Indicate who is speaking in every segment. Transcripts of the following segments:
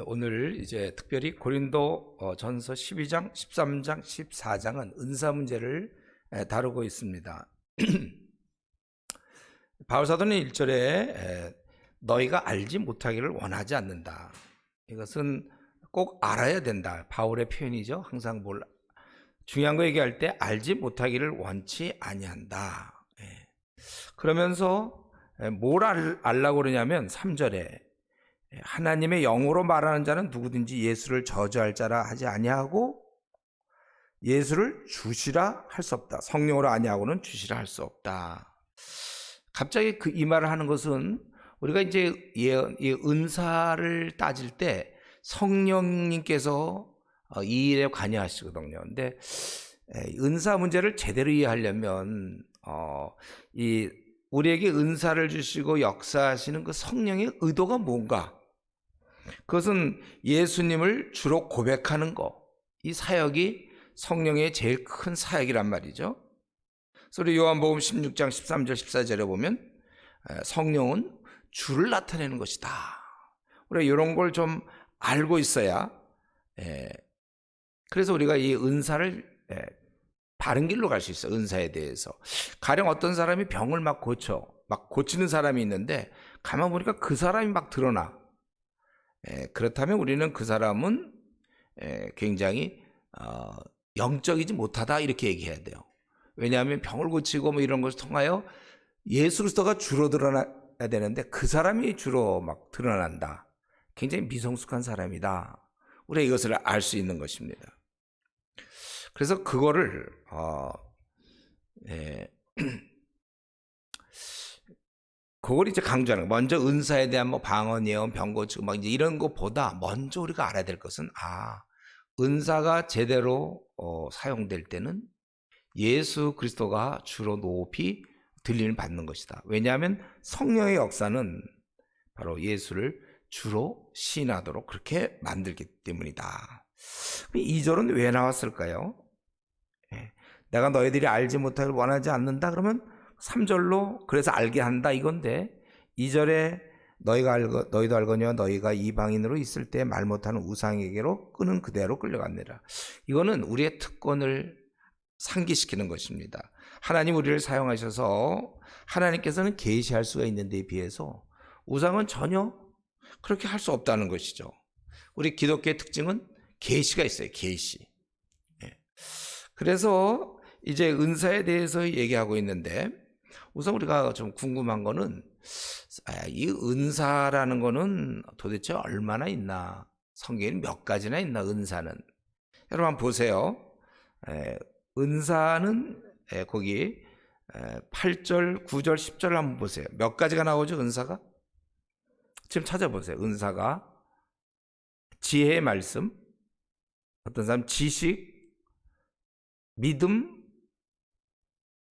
Speaker 1: 오늘 이제 특별히 고린도 전서 12장, 13장, 14장은 은사 문제를 다루고 있습니다. 바울 사도는 1절에 너희가 알지 못하기를 원하지 않는다. 이것은 꼭 알아야 된다. 바울의 표현이죠. 항상 중요한 거 얘기할 때 알지 못하기를 원치 아니한다. 그러면서 뭘 알라고 그러냐면 3절에 하나님의 영으로 말하는 자는 누구든지 예수를 저주할 자라 하지 아니하고 예수를 주시라 할 수 없다. 성령으로 아니하고는 주시라 할 수 없다. 갑자기 이 말을 하는 것은 우리가 이제 이 은사를 따질 때 성령님께서 이 일에 관여하시거든요. 근데 은사 문제를 제대로 이해하려면 우리에게 은사를 주시고 역사하시는 그 성령의 의도가 뭔가? 그것은 예수님을 주로 고백하는 거. 이 사역이 성령의 제일 큰 사역이란 말이죠. 그래서 우리 요한복음 16장 13절 14절에 보면 성령은 주를 나타내는 것이다. 우리가 이런 걸 좀 알고 있어야 그래서 우리가 이 은사를 바른 길로 갈 수 있어요. 은사에 대해서. 가령 어떤 사람이 병을 막 고치는 사람이 있는데 가만 보니까 그 사람이 막 드러나. 그렇다면 우리는 그 사람은 굉장히 영적이지 못하다 이렇게 얘기해야 돼요. 왜냐하면 병을 고치고 뭐 이런 것을 통하여 예수 그리스도가 주로 드러나야 되는데 그 사람이 주로 막 드러난다. 굉장히 미성숙한 사람이다. 우리가 이것을 알 수 있는 것입니다. 그래서 그거를 그걸 이제 강조하는 거예요. 먼저 은사에 대한 뭐 방언 예언 병 고치고 막 이제 이런 것보다 먼저 우리가 알아야 될 것은 은사가 제대로 사용될 때는 예수 그리스도가 주로 높이 들림을 받는 것이다. 왜냐하면 성령의 역사는 바로 예수를 주로 시인하도록 그렇게 만들기 때문이다. 2절은 왜 나왔을까요? 내가 너희들이 알지 못하길 원하지 않는다 그러면 3절로 그래서 알게 한다 이건데 2절에 너희도 알거니와 너희가 이방인으로 있을 때 말 못하는 우상에게로 끄는 그대로 끌려갔느라. 이거는 우리의 특권을 상기시키는 것입니다. 하나님 우리를 사용하셔서 하나님께서는 계시할 수가 있는 데에 비해서 우상은 전혀 그렇게 할 수 없다는 것이죠. 우리 기독교의 특징은 계시가 있어요. 계시. 그래서 이제 은사에 대해서 얘기하고 있는데 우선 우리가 좀 궁금한 거는 이 은사라는 거는 도대체 얼마나 있나? 성경에는 몇 가지나 있나 은사는? 여러분 한번 보세요. 은사는 거기 8절, 9절, 10절 한번 보세요. 몇 가지가 나오죠 은사가? 지금 찾아보세요. 은사가 지혜의 말씀, 어떤 사람 지식, 믿음,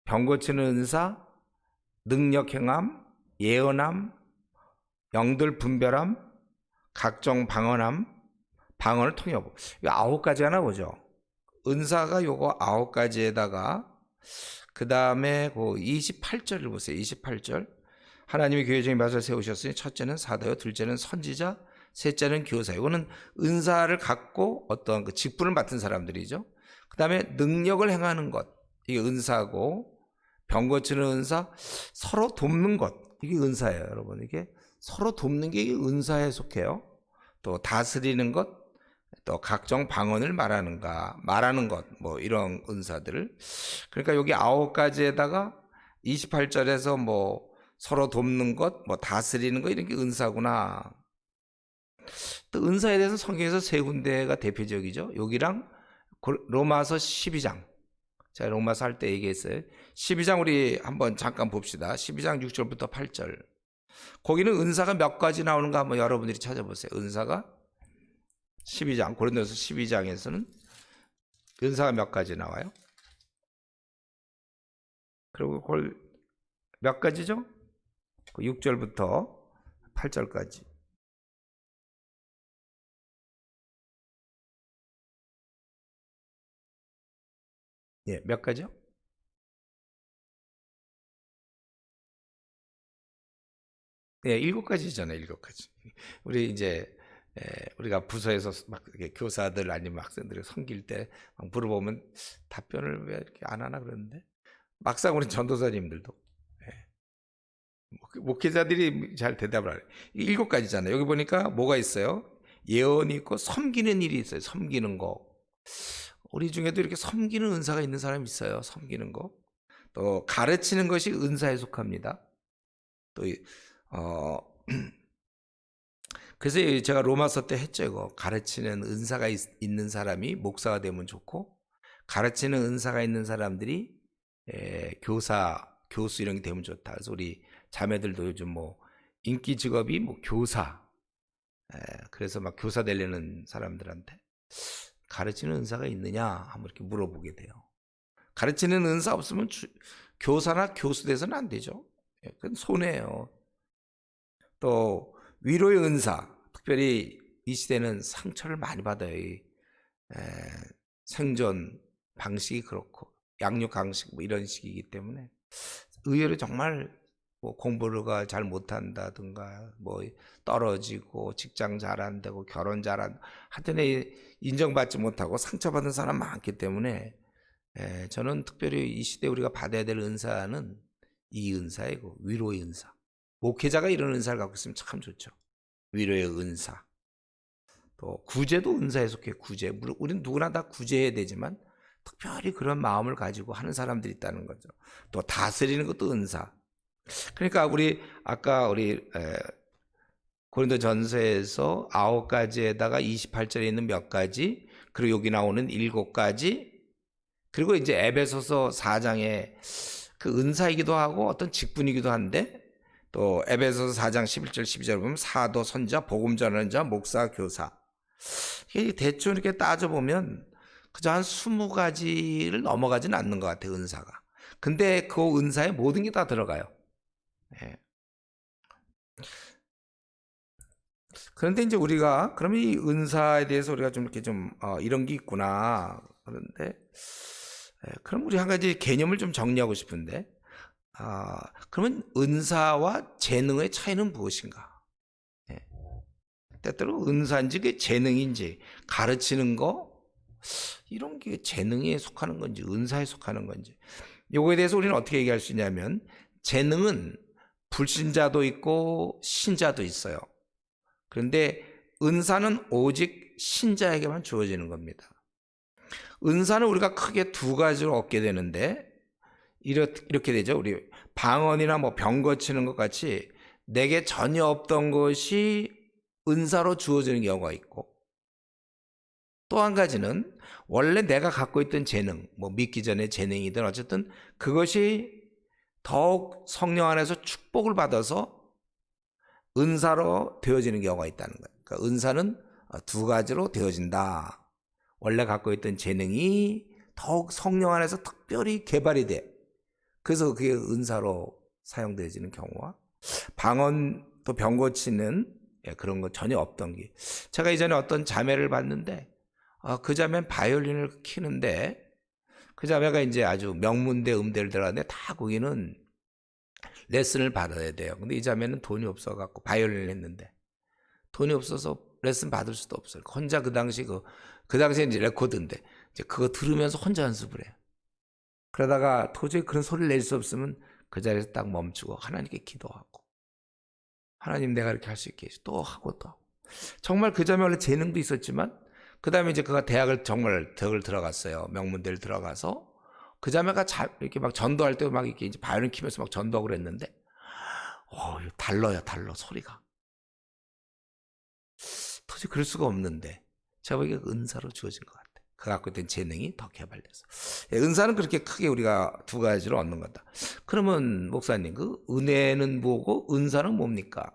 Speaker 1: 병 고치는 은사, 능력 행함, 예언함, 영들 분별함, 각종 방언함, 방언을 통해 이거 9가지가 나오죠. 은사가 요거 9가지에다가 그 다음에 그 28절을 보세요. 28절 하나님이 교회 중에 몇을 세우셨으니 첫째는 사도요, 둘째는 선지자, 셋째는 교사. 이거는 은사를 갖고 어떤 그 직분을 맡은 사람들이죠. 그 다음에 능력을 행하는 것, 이게 은사고, 병 고치는 은사, 서로 돕는 것, 이게 은사예요, 여러분. 이게 서로 돕는 게 은사에 속해요. 또 다스리는 것, 또 각종 방언을 말하는 것, 뭐 이런 은사들을. 그러니까 여기 9가지에다가 28절에서 뭐 서로 돕는 것, 뭐 다스리는 것, 이런 게 은사구나. 또 은사에 대해서 성경에서 3군데가 대표적이죠. 여기랑 로마서 12장. 제가 로마서 할 때 얘기했어요. 12장 우리 한번 잠깐 봅시다. 12장 6절부터 8절. 거기는 은사가 몇 가지 나오는가 한번 여러분들이 찾아보세요. 은사가 12장, 고린도서 12장에서는 은사가 몇 가지 나와요? 그리고 그걸 몇 가지죠? 6절부터 8절까지. 예, 몇 가지요? 예, 7가지잖아요, 7가지. 우리 이제 우리가 부서에서 막 이렇게 교사들 아니면 학생들이 섬길 때 막 물어보면 답변을 왜 이렇게 안 하나 그러는데 막상 우리 전도사님들도 목회자들이 잘 대답을 안 해요. 7가지잖아요. 여기 보니까 뭐가 있어요? 예언이 있고 섬기는 일이 있어요. 섬기는 거. 우리 중에도 이렇게 섬기는 은사가 있는 사람이 있어요. 섬기는 거. 또 가르치는 것이 은사에 속합니다. 또 그래서 제가 로마서 때 했죠. 이거 가르치는 은사가 있는 사람이 목사가 되면 좋고, 가르치는 은사가 있는 사람들이 교사, 교수 이런 게 되면 좋다. 그래서 우리 자매들도 요즘 뭐 인기 직업이 뭐 교사, 그래서 막 교사 되려는 사람들한테 가르치는 은사가 있느냐 한번 이렇게 물어보게 돼요. 가르치는 은사 없으면 교사나 교수 돼서는 안 되죠. 그건 손해예요. 또 위로의 은사, 특별히 이 시대는 상처를 많이 받아요. 생존 방식이 그렇고 양육 방식 뭐 이런 식이기 때문에 의외로 정말 뭐 공부를 잘 못한다든가 뭐 떨어지고 직장 잘 안 되고 결혼 잘 안 하여튼 인정받지 못하고 상처받은 사람 많기 때문에 저는 특별히 이 시대에 우리가 받아야 될 은사는 이 은사이고 위로의 은사. 목회자가 이런 은사를 갖고 있으면 참 좋죠. 위로의 은사. 또 구제도 은사에 속해. 구제. 우리는 누구나 다 구제해야 되지만 특별히 그런 마음을 가지고 하는 사람들이 있다는 거죠. 또 다스리는 것도 은사. 그러니까 아까 우리 고린도전서에서 9가지에다가 28절에 있는 몇 가지, 그리고 여기 나오는 7가지, 그리고 이제 에베소서 4장에 그 은사이기도 하고 어떤 직분이기도 한데, 또 에베소서 4장 11절 12절 보면 사도, 선자, 복음 전하는 자, 목사, 교사. 이게 대충 이렇게 따져보면 그저 한 20가지를 넘어가지는 않는 것 같아요, 은사가. 근데 그 은사에 모든 게 다 들어가요. 그런데 이제 우리가 그러면 이 은사에 대해서 우리가 좀 이렇게 좀 이런 게 있구나. 그런데 그럼 우리 한 가지 개념을 좀 정리하고 싶은데, 그러면 은사와 재능의 차이는 무엇인가? 때때로 은사인지 그게 재능인지, 가르치는 거 이런 게 재능에 속하는 건지 은사에 속하는 건지, 요거에 대해서 우리는 어떻게 얘기할 수 있냐면, 재능은 불신자도 있고 신자도 있어요. 그런데 은사는 오직 신자에게만 주어지는 겁니다. 은사는 우리가 크게 2가지로 얻게 되는데, 이렇게 되죠. 우리 방언이나 뭐 병 고치는 것 같이 내게 전혀 없던 것이 은사로 주어지는 경우가 있고, 또 한 가지는 원래 내가 갖고 있던 재능, 뭐 믿기 전에 재능이든 어쨌든 그것이 더욱 성령 안에서 축복을 받아서 은사로 되어지는 경우가 있다는 거예요. 그러니까 은사는 2가지로 되어진다. 원래 갖고 있던 재능이 더욱 성령 안에서 특별히 개발이 돼. 그래서 그게 은사로 사용되어지는 경우와, 방언 또 병 고치는 그런 거 전혀 없던 게, 제가 이전에 어떤 자매를 봤는데 그 자매는 바이올린을 키는데, 그 자매가 이제 아주 명문대 음대를 들어갔는데 다 거기는 레슨을 받아야 돼요. 근데 이 자매는 돈이 없어갖고 바이올린을 했는데 돈이 없어서 레슨 받을 수도 없어요. 혼자 그 당시에 이제 레코드인데 이제 그거 들으면서 혼자 연습을 해요. 그러다가 도저히 그런 소리를 낼 수 없으면 그 자리에서 딱 멈추고 하나님께 기도하고, 하나님 내가 이렇게 할 수 있게 해서 또 하고 또 하고. 정말 그 자매 원래 재능도 있었지만 그 다음에 이제 그가 대학을 정말 덕을 들어갔어요. 명문대를 들어가서 그 자매가 이렇게 막 전도할 때 막 이렇게 이제 바이올린 키면서 막 전도하고 그랬는데, 달라요, 소리가. 도저히 그럴 수가 없는데 제가 보기에 은사로 주어진 것 같아요. 그 갖고 있던 재능이 더 개발돼서. 은사는 그렇게 크게 우리가 2가지로 얻는 거다. 그러면 목사님, 그 은혜는 뭐고 은사는 뭡니까?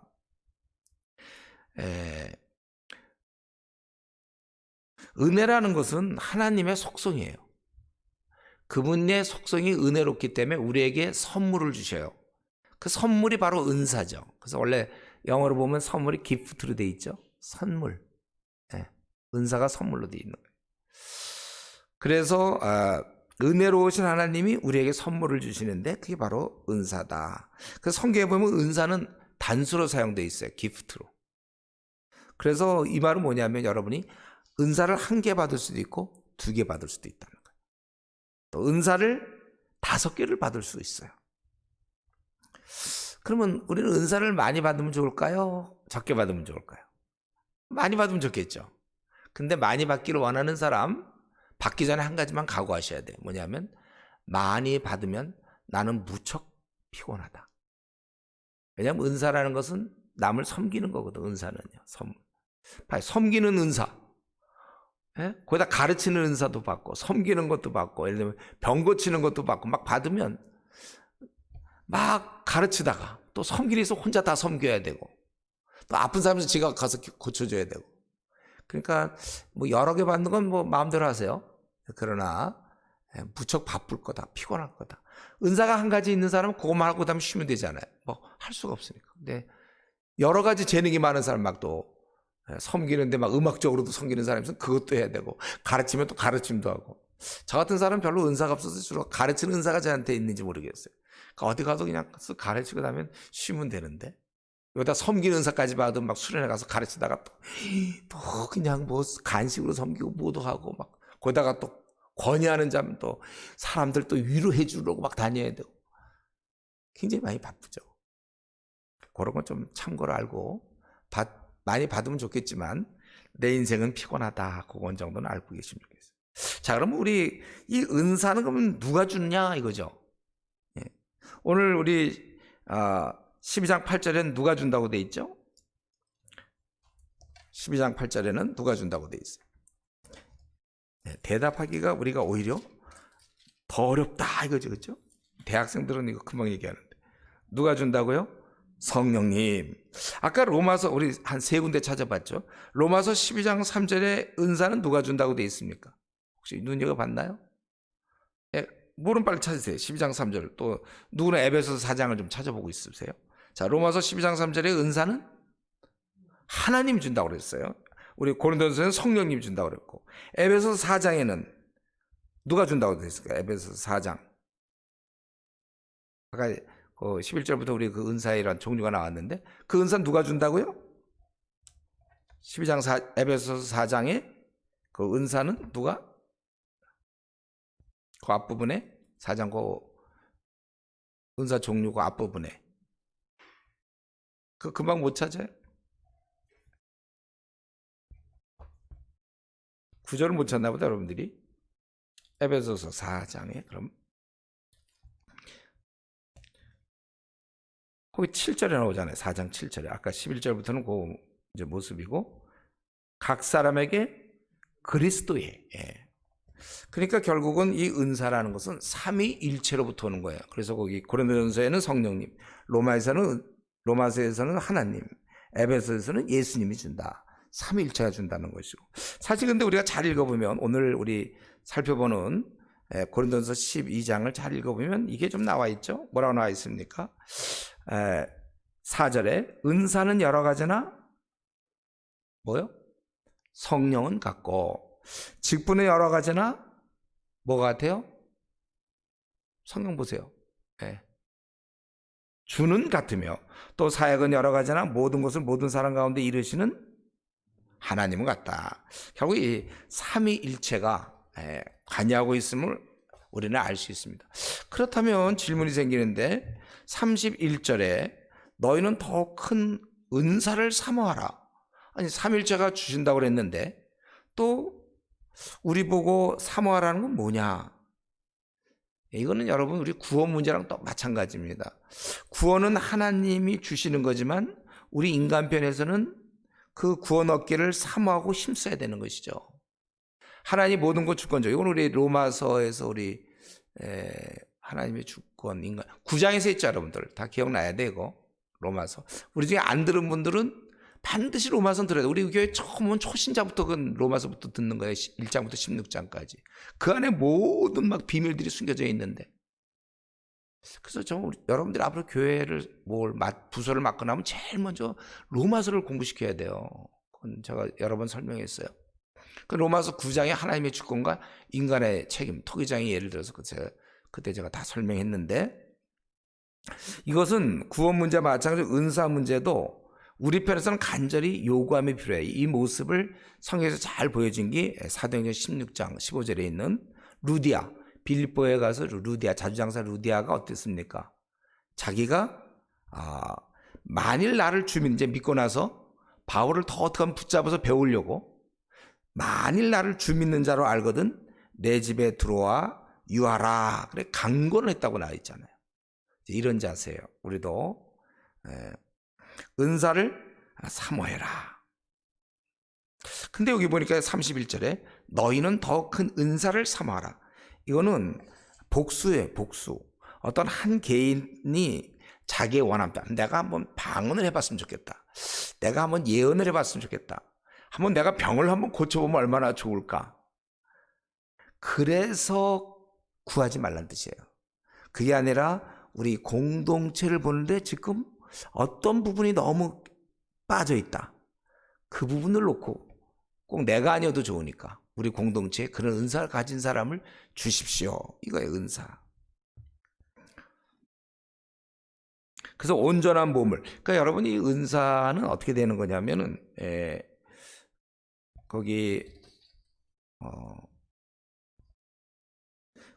Speaker 1: 은혜라는 것은 하나님의 속성이에요. 그분의 속성이 은혜롭기 때문에 우리에게 선물을 주셔요. 그 선물이 바로 은사죠. 그래서 원래 영어로 보면 선물이 기프트로 돼 있죠. 선물. 은사가 선물로 돼 있는 거예요. 그래서 은혜로우신 하나님이 우리에게 선물을 주시는데 그게 바로 은사다. 그래서 성경에 보면 은사는 단수로 사용되어 있어요. 기프트로. 그래서 이 말은 뭐냐면 여러분이 은사를 한 개 받을 수도 있고 2개 받을 수도 있다는 거예요. 또 은사를 5개를 받을 수 있어요. 그러면 우리는 은사를 많이 받으면 좋을까요? 적게 받으면 좋을까요? 많이 받으면 좋겠죠. 근데 많이 받기를 원하는 사람, 받기 전에 한 가지만 각오하셔야 돼요. 뭐냐면 많이 받으면 나는 무척 피곤하다. 왜냐하면 은사라는 것은 남을 섬기는 거거든. 은사는요. 섬기는 은사. 예? 거기다 가르치는 은사도 받고 섬기는 것도 받고 예를 들면 병 고치는 것도 받고 막 받으면 막 가르치다가 또 섬기기 위해서 혼자 다 섬겨야 되고 또 아픈 사람에서 지가 가서 고쳐줘야 되고 그러니까 뭐 여러 개 받는 건 뭐 마음대로 하세요. 그러나 무척 바쁠 거다. 피곤할 거다. 은사가 한 가지 있는 사람은 그것만 하고 그다음에 쉬면 되잖아요. 뭐 할 수가 없으니까. 근데 여러 가지 재능이 많은 사람 막 또 섬기는데 막 음악적으로도 섬기는 사람이 있으면 그것도 해야 되고 가르치면 또 가르침도 하고 저 같은 사람은 별로 은사가 없어서 주로 가르치는 은사가 저한테 있는지 모르겠어요. 그러니까 어디 가서 그냥 가르치고 나면 쉬면 되는데 여기다 섬기는 은사까지 받으면 막 수련회 가서 가르치다가 또 그냥 뭐 간식으로 섬기고 뭐도 하고 막 거기다가 또 권유하는 자면 또 사람들 또 위로해 주려고 막 다녀야 되고 굉장히 많이 바쁘죠. 그런 건 좀 참고로 알고 많이 받으면 좋겠지만 내 인생은 피곤하다. 그건 정도는 알고 계시면 좋겠어요. 자, 그럼 우리 이 은사는 그러면 누가 주느냐 이거죠. 예. 오늘 우리 12장 8절에는 누가 준다고 돼 있죠? 12장 8절에는 누가 준다고 돼 있어요. 네, 대답하기가 우리가 오히려 더 어렵다 이거죠. 그렇죠? 대학생들은 이거 금방 얘기하는데 누가 준다고요? 성령님. 아까 로마서 우리 한 3군데 찾아봤죠. 로마서 12장 3절에 은사는 누가 준다고 돼 있습니까? 혹시 눈여겨봤나요? 예, 모르면 빨리 찾으세요. 12장 3절. 또 누구는 에베소서 4장을 좀 찾아보고 있으세요. 자, 로마서 12장 3절에 은사는 하나님 준다고 그랬어요. 우리 고린도전서는 성령님 준다고 그랬고 에베소서 4장에는 누가 준다고 돼 있을까요? 에베소서 4장. 아까 11절부터 우리 그 은사이란 종류가 나왔는데 그 은사는 누가 준다고요? 12장 에베소서 4장에 그 은사는 누가? 그 앞부분에 4장 그 은사 종류 그 앞부분에 그 금방 못 찾아요? 구절을 못 찾나 보다 여러분들이. 에베소서 4장에 그럼 거기 7절에 나오잖아요. 4장 7절에. 아까 11절부터는 그 이제 모습이고 각 사람에게 그리스도의 그러니까 결국은 이 은사라는 것은 삼위일체로부터 오는 거예요. 그래서 거기 고린도전서에는 성령님, 로마서에서는 하나님, 에베소에서는 예수님이 준다. 삼위일체가 준다는 것이고 사실 근데 우리가 잘 읽어보면 오늘 우리 살펴보는 고린도전서 12장을 잘 읽어보면 이게 좀 나와 있죠. 뭐라고 나와 있습니까? 4절에 은사는 여러 가지나 뭐요? 성령은 같고 직분은 여러 가지나 뭐가 같아요? 성령 보세요. 주는 같으며 또 사역은 여러 가지나 모든 것을 모든 사람 가운데 이루시는 하나님은 같다. 결국 이 삼위일체가 관여하고 있음을 우리는 알 수 있습니다. 그렇다면 질문이 생기는데 31절에 너희는 더 큰 은사를 사모하라. 아니 삼위일체가 주신다고 그랬는데 또 우리 보고 사모하라는 건 뭐냐? 이거는 여러분 우리 구원 문제랑 또 마찬가지입니다. 구원은 하나님이 주시는 거지만 우리 인간편에서는 그 구원 얻기를 사모하고 힘써야 되는 것이죠. 하나님 모든 것 주권적. 이건 우리 로마서에서 우리 하나님의 주권 인간 9장에서 있죠. 여러분들 다 기억나야 되고 로마서. 우리 중에 안 들은 분들은 반드시 로마서는 들어야 돼. 우리 교회 처음 온 초신자부터 그 로마서부터 듣는 거예요. 1장부터 16장까지. 그 안에 모든 막 비밀들이 숨겨져 있는데. 그래서 여러분들이 앞으로 교회를 부서를 맡고 나면 제일 먼저 로마서를 공부시켜야 돼요. 그건 제가 여러 번 설명했어요. 그 로마서 9장에 하나님의 주권과 인간의 책임, 토기장이 예를 들어서 그때 제가 다 설명했는데 이것은 구원 문제와 마찬가지로 은사 문제도 우리 편에서는 간절히 요구함이 필요해. 이 모습을 성경에서 잘 보여준 게 사도행전 16장 15절에 있는 루디아, 빌립보에 가서 루디아, 자주장사 루디아가 어땠습니까? 자기가 만일 나를 주민, 이제 믿고 나서 바울을 더 어떻게 하면 붙잡아서 배우려고, 만일 나를 주 믿는 자로 알거든 내 집에 들어와 유하라, 그래 강권을 했다고 나와 있잖아요. 이런 자세예요. 우리도 은사를 사모해라. 근데 여기 보니까 31절에 너희는 더 큰 은사를 사모하라. 이거는 복수예요. 복수. 어떤 한 개인이 자기의 원함, 내가 한번 방언을 해봤으면 좋겠다, 내가 한번 예언을 해봤으면 좋겠다, 한번 내가 병을 한번 고쳐보면 얼마나 좋을까, 그래서 구하지 말란 뜻이에요. 그게 아니라 우리 공동체를 보는데 지금 어떤 부분이 너무 빠져있다, 그 부분을 놓고 꼭 내가 아니어도 좋으니까 우리 공동체에 그런 은사를 가진 사람을 주십시오, 이거예요. 은사. 그래서 온전한 몸을, 그러니까 여러분 이 은사는 어떻게 되는 거냐면은 거기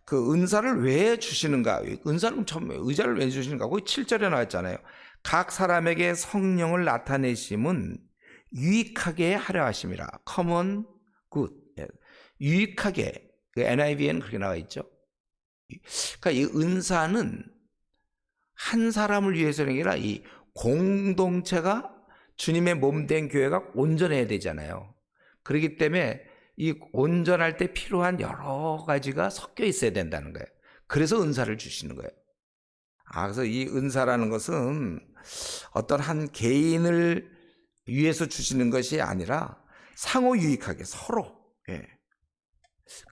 Speaker 1: 그 은사를 왜 주시는가, 은사를 처음 의자를 왜 주시는가, 거기 7절에 나왔잖아요. 각 사람에게 성령을 나타내심은 유익하게 하려 하심이라. common good. 유익하게, 그 NIV에는 그렇게 나와 있죠. 그러니까 이 은사는 한 사람을 위해서는 아니라 이 공동체가, 주님의 몸된 교회가 온전해야 되잖아요. 그렇기 때문에 이 온전할 때 필요한 여러 가지가 섞여 있어야 된다는 거예요. 그래서 은사를 주시는 거예요. 그래서 이 은사라는 것은 어떤 한 개인을 위해서 주시는 것이 아니라 상호 유익하게 서로.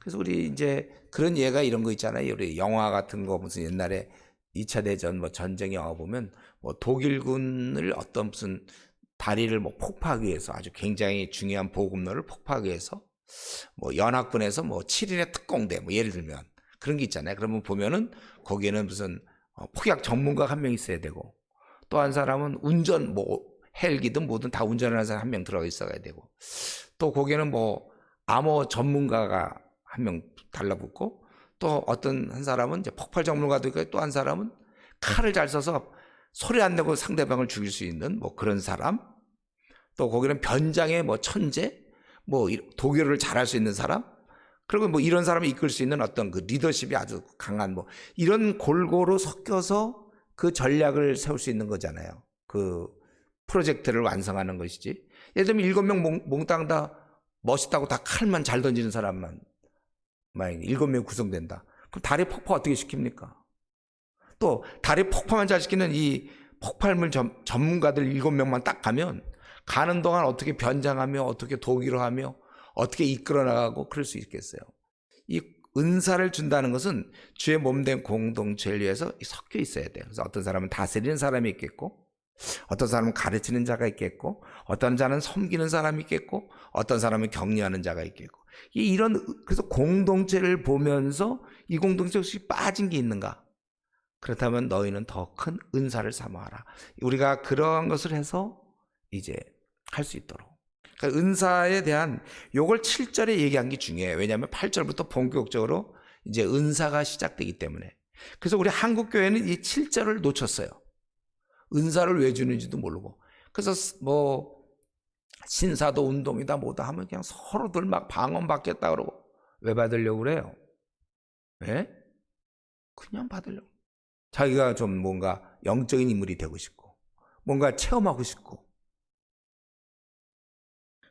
Speaker 1: 그래서 우리 이제 그런 예가 이런 거 있잖아요. 우리 영화 같은 거, 무슨 옛날에 2차 대전 뭐 전쟁 영화 보면 뭐 독일군을 어떤 무슨 다리를 뭐 폭파하기 위해서, 아주 굉장히 중요한 보급로를 폭파하기 위해서 뭐 연합군에서 뭐 7인의 특공대, 뭐 예를 들면 그런 게 있잖아요. 그러면 보면은 거기에는 무슨 폭약 전문가 한 명 있어야 되고, 또 한 사람은 운전, 뭐 헬기든 뭐든 다 운전하는 사람 한 명 들어가 있어야 되고, 또 거기에는 뭐 암호 전문가가 한 명 달라붙고, 또 어떤 한 사람은 이제 폭발 전문가도 있고, 또 한 사람은 칼을 잘 써서 소리 안 내고 상대방을 죽일 수 있는 뭐 그런 사람, 또 거기는 변장의 뭐 천재, 뭐 독일어를 잘할 수 있는 사람, 그리고 뭐 이런 사람이 이끌 수 있는 어떤 그 리더십이 아주 강한, 뭐 이런 골고루 섞여서 그 전략을 세울 수 있는 거잖아요. 그 프로젝트를 완성하는 것이지. 예를 들면 7명 몽땅 다 멋있다고 다 칼만 잘 던지는 사람만 만약 7명이 구성된다, 그럼 다리 폭파 어떻게 시킵니까? 또 다리 폭파만 잘 시키는 이 폭발물 전문가들 7명만 딱 가면, 가는 동안 어떻게 변장하며 어떻게 독일어하며 어떻게 이끌어 나가고 그럴 수 있겠어요. 이 은사를 준다는 것은 주의 몸된 공동체를 위해서 섞여 있어야 돼요. 그래서 어떤 사람은 다스리는 사람이 있겠고, 어떤 사람은 가르치는 자가 있겠고, 어떤 자는 섬기는 사람이 있겠고, 어떤 사람은 격려하는 자가 있겠고, 그래서 공동체를 보면서 이 공동체 혹시 빠진 게 있는가? 그렇다면 너희는 더 큰 은사를 사모하라. 우리가 그러한 것을 해서 이제 할 수 있도록. 그러니까 은사에 대한 요걸 7절에 얘기한 게 중요해요. 왜냐하면 8절부터 본격적으로 이제 은사가 시작되기 때문에. 그래서 우리 한국교회는 이 7절을 놓쳤어요. 은사를 왜 주는지도 모르고. 그래서 뭐 신사도 운동이다 뭐다 하면 그냥 서로들 막 방언 받겠다 그러고. 왜 받으려고 그래요? 왜? 그냥 받으려고. 자기가 좀 뭔가 영적인 인물이 되고 싶고, 뭔가 체험하고 싶고.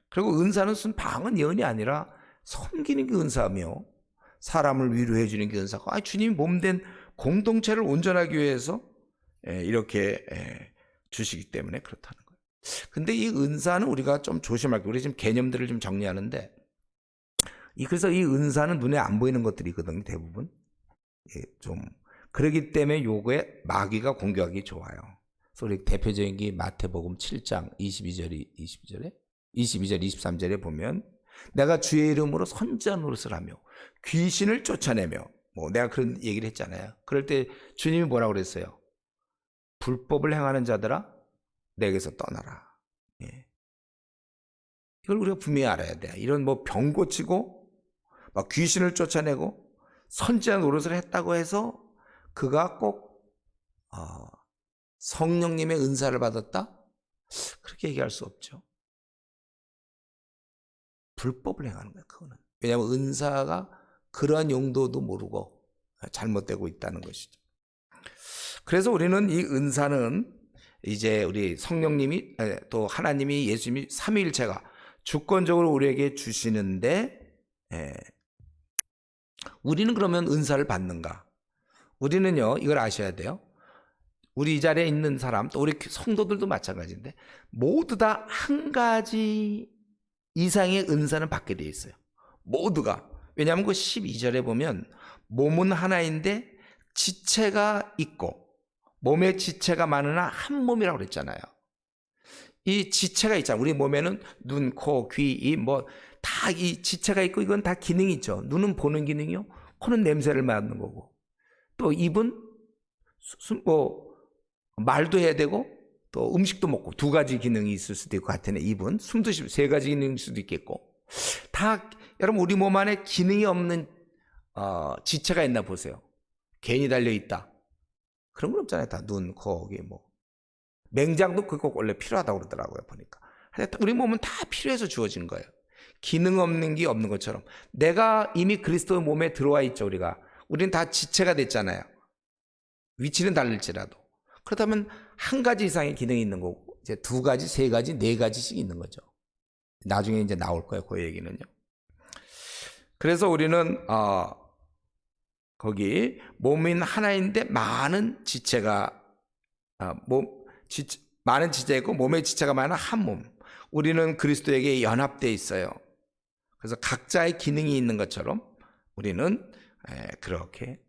Speaker 1: 그리고 은사는 순 방언 예언이 아니라 섬기는 게 은사며, 사람을 위로해 주는 게 은사고, 주님이 몸된 공동체를 온전하기 위해서 이렇게 주시기 때문에 그렇다는 거예요. 근데 이 은사는 우리가 좀 조심할 거예요. 우리 지금 개념들을 좀 정리하는데, 그래서 이 은사는 눈에 안 보이는 것들이거든요, 대부분. 좀 그렇기 때문에 요거에 마귀가 공격하기 좋아요. 그래서 우리 대표적인 게 마태복음 7장 22절 23절에 보면, 내가 주의 이름으로 선지자 노릇을 하며 귀신을 쫓아내며, 뭐 내가 그런 얘기를 했잖아요. 그럴 때 주님이 뭐라고 그랬어요? 불법을 행하는 자들아 내게서 떠나라. 이걸 우리가 분명히 알아야 돼. 이런 뭐 병 고치고 막 귀신을 쫓아내고 선지자 노릇을 했다고 해서 그가 꼭 성령님의 은사를 받았다? 그렇게 얘기할 수 없죠. 불법을 행하는 거예요, 그거는. 왜냐하면 은사가 그러한 용도도 모르고 잘못되고 있다는 것이죠. 그래서 우리는 이 은사는 이제 우리 성령님이 또 하나님이 예수님이 삼위일체가 주권적으로 우리에게 주시는데 우리는 그러면 은사를 받는가? 우리는요, 이걸 아셔야 돼요. 우리 이 자리에 있는 사람, 또 우리 성도들도 마찬가지인데 모두 다 한 가지 이상의 은사는 받게 되어 있어요. 모두가. 왜냐하면 그 12절에 보면 몸은 하나인데 지체가 있고 몸의 지체가 많으나 한 몸이라고 그랬잖아요. 이 지체가 있잖아요. 우리 몸에는 눈, 코, 귀, 입 뭐 다 이 지체가 있고 이건 다 기능이 있죠. 눈은 보는 기능이요. 코는 냄새를 맡는 거고 또 입은 뭐 말도 해야 되고 또 음식도 먹고 두 가지 기능이 있을 수도 있고 같은 입은 숨도 쉬고 세 가지 기능일 수도 있겠고 다 여러분 우리 몸 안에 기능이 없는 지체가 있나 보세요. 괜히 달려 있다. 그런 건 없잖아요. 다 눈, 코, 귀 뭐 맹장도 그거 원래 필요하다고 그러더라고요. 보니까 우리 몸은 다 필요해서 주어진 거예요. 기능 없는 게 없는 것처럼 내가 이미 그리스도의 몸에 들어와 있죠. 우리는 다 지체가 됐잖아요. 위치는 다를지라도 그렇다면 한 가지 이상의 기능이 있는 거고 이제 두 가지, 세 가지, 네 가지씩 있는 거죠. 나중에 이제 나올 거예요. 그 얘기는요. 그래서 우리는 거기 몸인 하나인데 많은 지체가 많은 지체가 있고 몸의 지체가 많은 한 몸. 우리는 그리스도에게 연합되어 있어요. 그래서 각자의 기능이 있는 것처럼 우리는 그렇게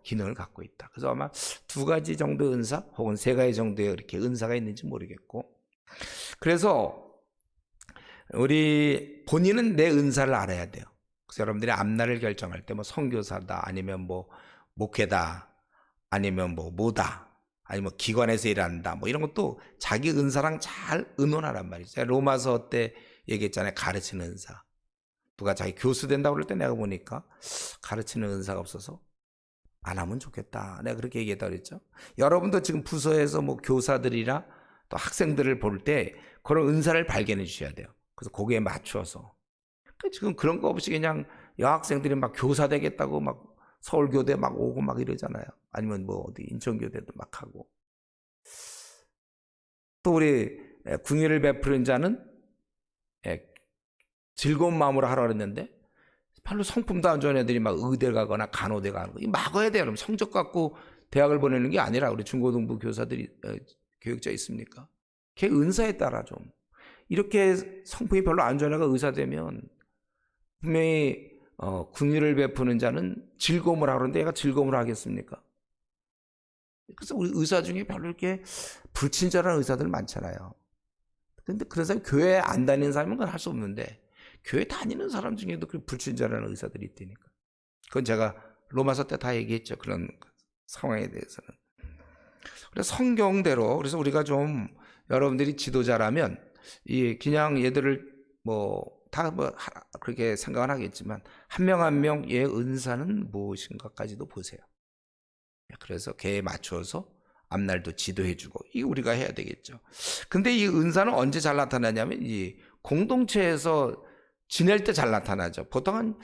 Speaker 1: 기능을 갖고 있다. 그래서 아마 두 가지 정도의 은사 혹은 세 가지 정도의 이렇게 은사가 있는지 모르겠고 그래서 우리 본인은 내 은사를 알아야 돼요. 그래서 여러분들이 앞날을 결정할 때 뭐 선교사다 아니면 뭐 목회다 아니면 뭐다 아니면 뭐 기관에서 일한다 뭐 이런 것도 자기 은사랑 잘 의논하란 말이죠. 제가 로마서 때 얘기했잖아요. 가르치는 은사. 누가 자기 교수 된다고 그럴 때 내가 보니까 가르치는 은사가 없어서 안 하면 좋겠다. 내가 그렇게 얘기했다 그랬죠. 여러분도 지금 부서에서 뭐 교사들이나 또 학생들을 볼 때 그런 은사를 발견해 주셔야 돼요. 그래서 거기에 맞추어서. 지금 그런 거 없이 그냥 여학생들이 막 교사 되겠다고 막 서울교대 막 오고 막 이러잖아요. 아니면 뭐 어디 인천교대도 막 하고. 또 우리 궁유를 베푸는 자는 즐거운 마음으로 하라 그랬는데 별로 성품도 안 좋은 애들이 막 의대 가거나 간호대 가는 거 막아야 돼요. 그럼 성적 갖고 대학을 보내는 게 아니라 우리 중고등부 교사들이 교육자 있습니까? 걔 은사에 따라 좀 이렇게 성품이 별로 안 좋은 애가 의사 되면 분명히 궁유를 베푸는 자는 즐거움을 하는데 얘가 즐거움을 하겠습니까? 그래서 우리 의사 중에 별로 이렇게 불친절한 의사들 많잖아요. 근데 그런 사람이 교회 안 다니는 사람은 그건 할 수 없는데 교회 다니는 사람 중에도 그 불친절한 의사들이 있다니까. 그건 제가 로마서 때 다 얘기했죠. 그런 상황에 대해서는. 그래서 성경대로 그래서 우리가 좀 여러분들이 지도자라면 그냥 얘들을 다 그렇게 생각은 하겠지만 한 명 한 명의 은사는 무엇인가까지도 보세요. 그래서 걔에 맞춰서 앞날도 지도해주고 이게 우리가 해야 되겠죠. 근데 이 은사는 언제 잘 나타나냐면 이 공동체에서 지낼 때 잘 나타나죠. 보통 한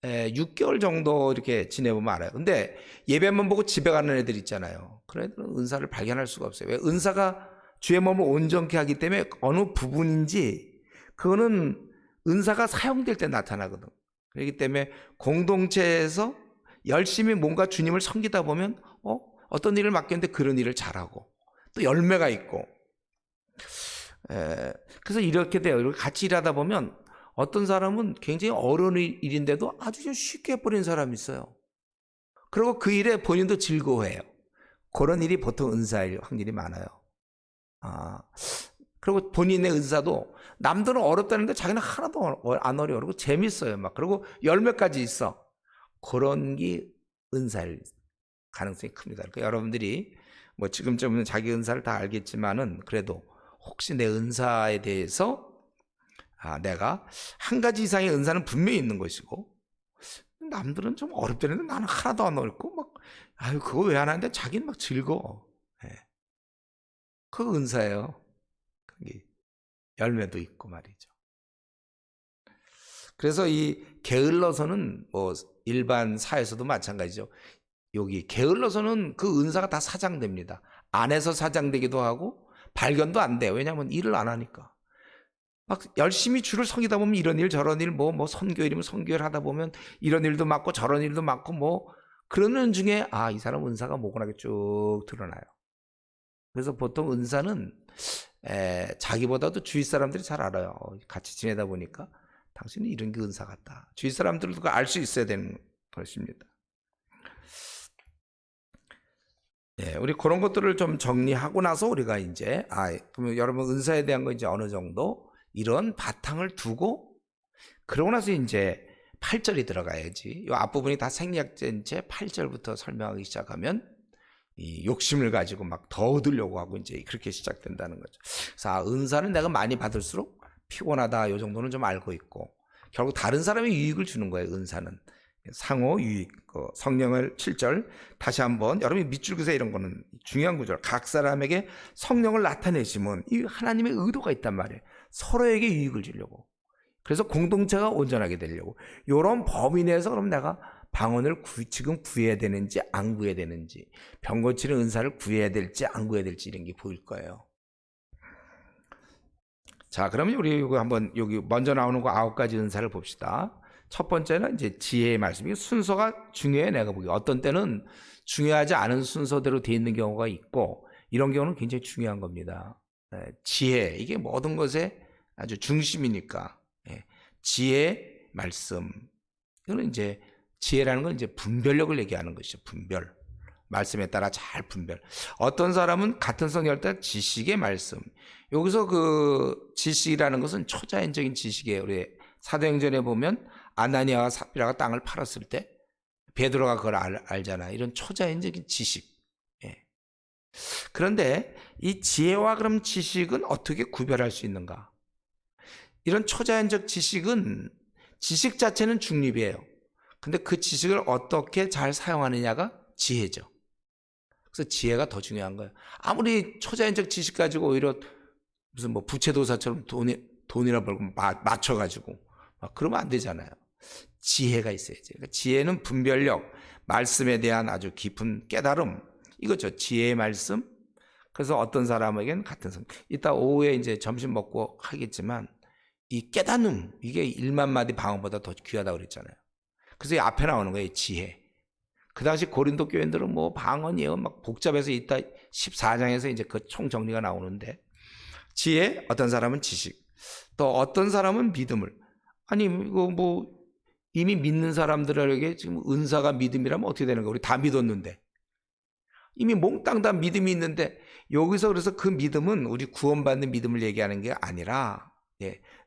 Speaker 1: 6개월 정도 이렇게 지내보면 알아요. 근데 예배만 보고 집에 가는 애들 있잖아요. 그런 애들은 은사를 발견할 수가 없어요. 왜? 은사가 주의 몸을 온전케 하기 때문에 어느 부분인지 그거는 은사가 사용될 때 나타나거든. 그렇기 때문에 공동체에서 열심히 뭔가 주님을 섬기다 보면 어떤 일을 맡겼는데 그런 일을 잘하고 또 열매가 있고 그래서 이렇게 돼요. 이렇게 같이 일하다 보면 어떤 사람은 굉장히 어려운 일인데도 아주 쉽게 해버린 사람이 있어요. 그리고 그 일에 본인도 즐거워해요. 그런 일이 보통 은사일 확률이 많아요. 그리고 본인의 은사도 남들은 어렵다는데 자기는 하나도 안 어려워. 그리고 재밌어요. 그리고 열매까지 있어. 그런 게 은사일 가능성이 큽니다. 그러니까 여러분들이 뭐 지금쯤은 자기 은사를 다 알겠지만은 그래도 혹시 내 은사에 대해서 내가 한 가지 이상의 은사는 분명히 있는 것이고, 남들은 좀 어렵다는데 나는 하나도 안 어렵고, 막, 그거 왜 안 하는데 자기는 막 즐거워. 예. 그거 은사예요. 그게 열매도 있고 말이죠. 그래서 이 게을러서는 뭐 일반 사회에서도 마찬가지죠. 여기 게을러서는 그 은사가 다 사장됩니다. 안에서 사장되기도 하고 발견도 안 돼요. 왜냐하면 일을 안 하니까. 막 열심히 줄을 서기다 보면 이런 일 저런 일 뭐 선교일이면 선교일 하다 보면 이런 일도 맡고 저런 일도 맡고 뭐 그러는 중에 이 사람 은사가 뭐구나 쭉 드러나요. 그래서 보통 은사는 자기보다도 주위 사람들이 잘 알아요. 같이 지내다 보니까 당신은 이런 게 은사 같다. 주위 사람들도 알 수 있어야 되는 것입니다. 우리 그런 것들을 좀 정리하고 나서 우리가 이제 그러면 여러분 은사에 대한 거 이제 어느 정도 이런 바탕을 두고 그러고 나서 이제 8절이 들어가야지. 이 앞부분이 다 생략된 채 8절부터 설명하기 시작하면 이 욕심을 가지고 막 더 얻으려고 하고 이제 그렇게 시작된다는 거죠. 그래서 은사는 내가 많이 받을수록 피곤하다. 요 정도는 좀 알고 있고 결국 다른 사람이 유익을 주는 거예요. 은사는 상호 유익. 성령을 7절 다시 한번 여러분이 밑줄 그세요. 이런 거는 중요한 구절. 각 사람에게 성령을 나타내시면 이 하나님의 의도가 있단 말이에요. 서로에게 유익을 주려고. 그래서 공동체가 온전하게 되려고. 이런 범위 내에서 그럼 내가 방언을 지금 구해야 되는지 안 구해야 되는지, 병 고치는 은사를 구해야 될지 안 구해야 될지 이런 게 보일 거예요. 자, 그러면 우리 이거 한번 여기 먼저 나오는 거 9가지 은사를 봅시다. 첫 번째는 이제 지혜의 말씀. 이게 순서가 중요해. 내가 보기 어떤 때는 중요하지 않은 순서대로 돼 있는 경우가 있고 이런 경우는 굉장히 중요한 겁니다. 지혜, 이게 모든 것의 아주 중심이니까. 지혜의 말씀. 이거는 이제 지혜라는 건 이제 분별력을 얘기하는 것이죠. 분별. 말씀에 따라 잘 분별. 어떤 사람은 같은 성경을 따라 지식의 말씀. 여기서 그 지식이라는 것은 초자연적인 지식이에요. 우리 사도행전에 보면 아나니아와 삽비라가 땅을 팔았을 때 베드로가 그걸 알잖아요. 이런 초자연적인 지식. 그런데 이 지혜와 그럼 지식은 어떻게 구별할 수 있는가? 이런 초자연적 지식은 지식 자체는 중립이에요. 근데 그 지식을 어떻게 잘 사용하느냐가 지혜죠. 그래서 지혜가 더 중요한 거예요. 아무리 초자연적 지식 가지고 오히려 무슨 뭐 부채도사처럼 돈이나 벌고 맞춰가지고 막 그러면 안 되잖아요. 지혜가 있어야지. 그러니까 지혜는 분별력, 말씀에 대한 아주 깊은 깨달음, 이거죠. 지혜의 말씀. 그래서 어떤 사람에게는 같은 성경. 이따 오후에 이제 점심 먹고 하겠지만 이 깨닫는 이게 1만 마디 방언보다 더 귀하다고 그랬잖아요. 그래서 이 앞에 나오는 거예요. 지혜. 그 당시 고린도 교인들은 뭐 방언이에요. 막 복잡해서 이따 14장에서 이제 그 총정리가 나오는데 지혜, 어떤 사람은 지식, 또 어떤 사람은 믿음을. 아니 이거 뭐 이미 믿는 사람들에게 지금 은사가 믿음이라면 어떻게 되는 거야? 우리 다 믿었는데 이미 몽땅 다 믿음이 있는데 여기서 그래서 그 믿음은 우리 구원받는 믿음을 얘기하는 게 아니라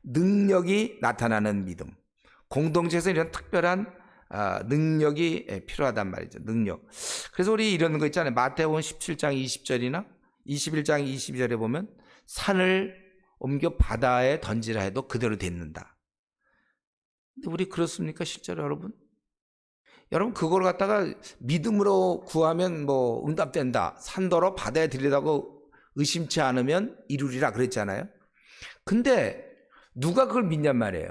Speaker 1: 능력이 나타나는 믿음. 공동체에서 이런 특별한 능력이 필요하단 말이죠. 능력. 그래서 우리 이런 거 있잖아요. 마태복음 17장 20절이나 21장 22절에 보면 산을 옮겨 바다에 던지라 해도 그대로 딛는다. 근데 우리 그렇습니까? 실제로 여러분? 여러분 그걸 갖다가 믿음으로 구하면 뭐 응답된다. 산더러 바다에 들이다고 의심치 않으면 이루리라 그랬잖아요. 근데 누가 그걸 믿냔 말이에요.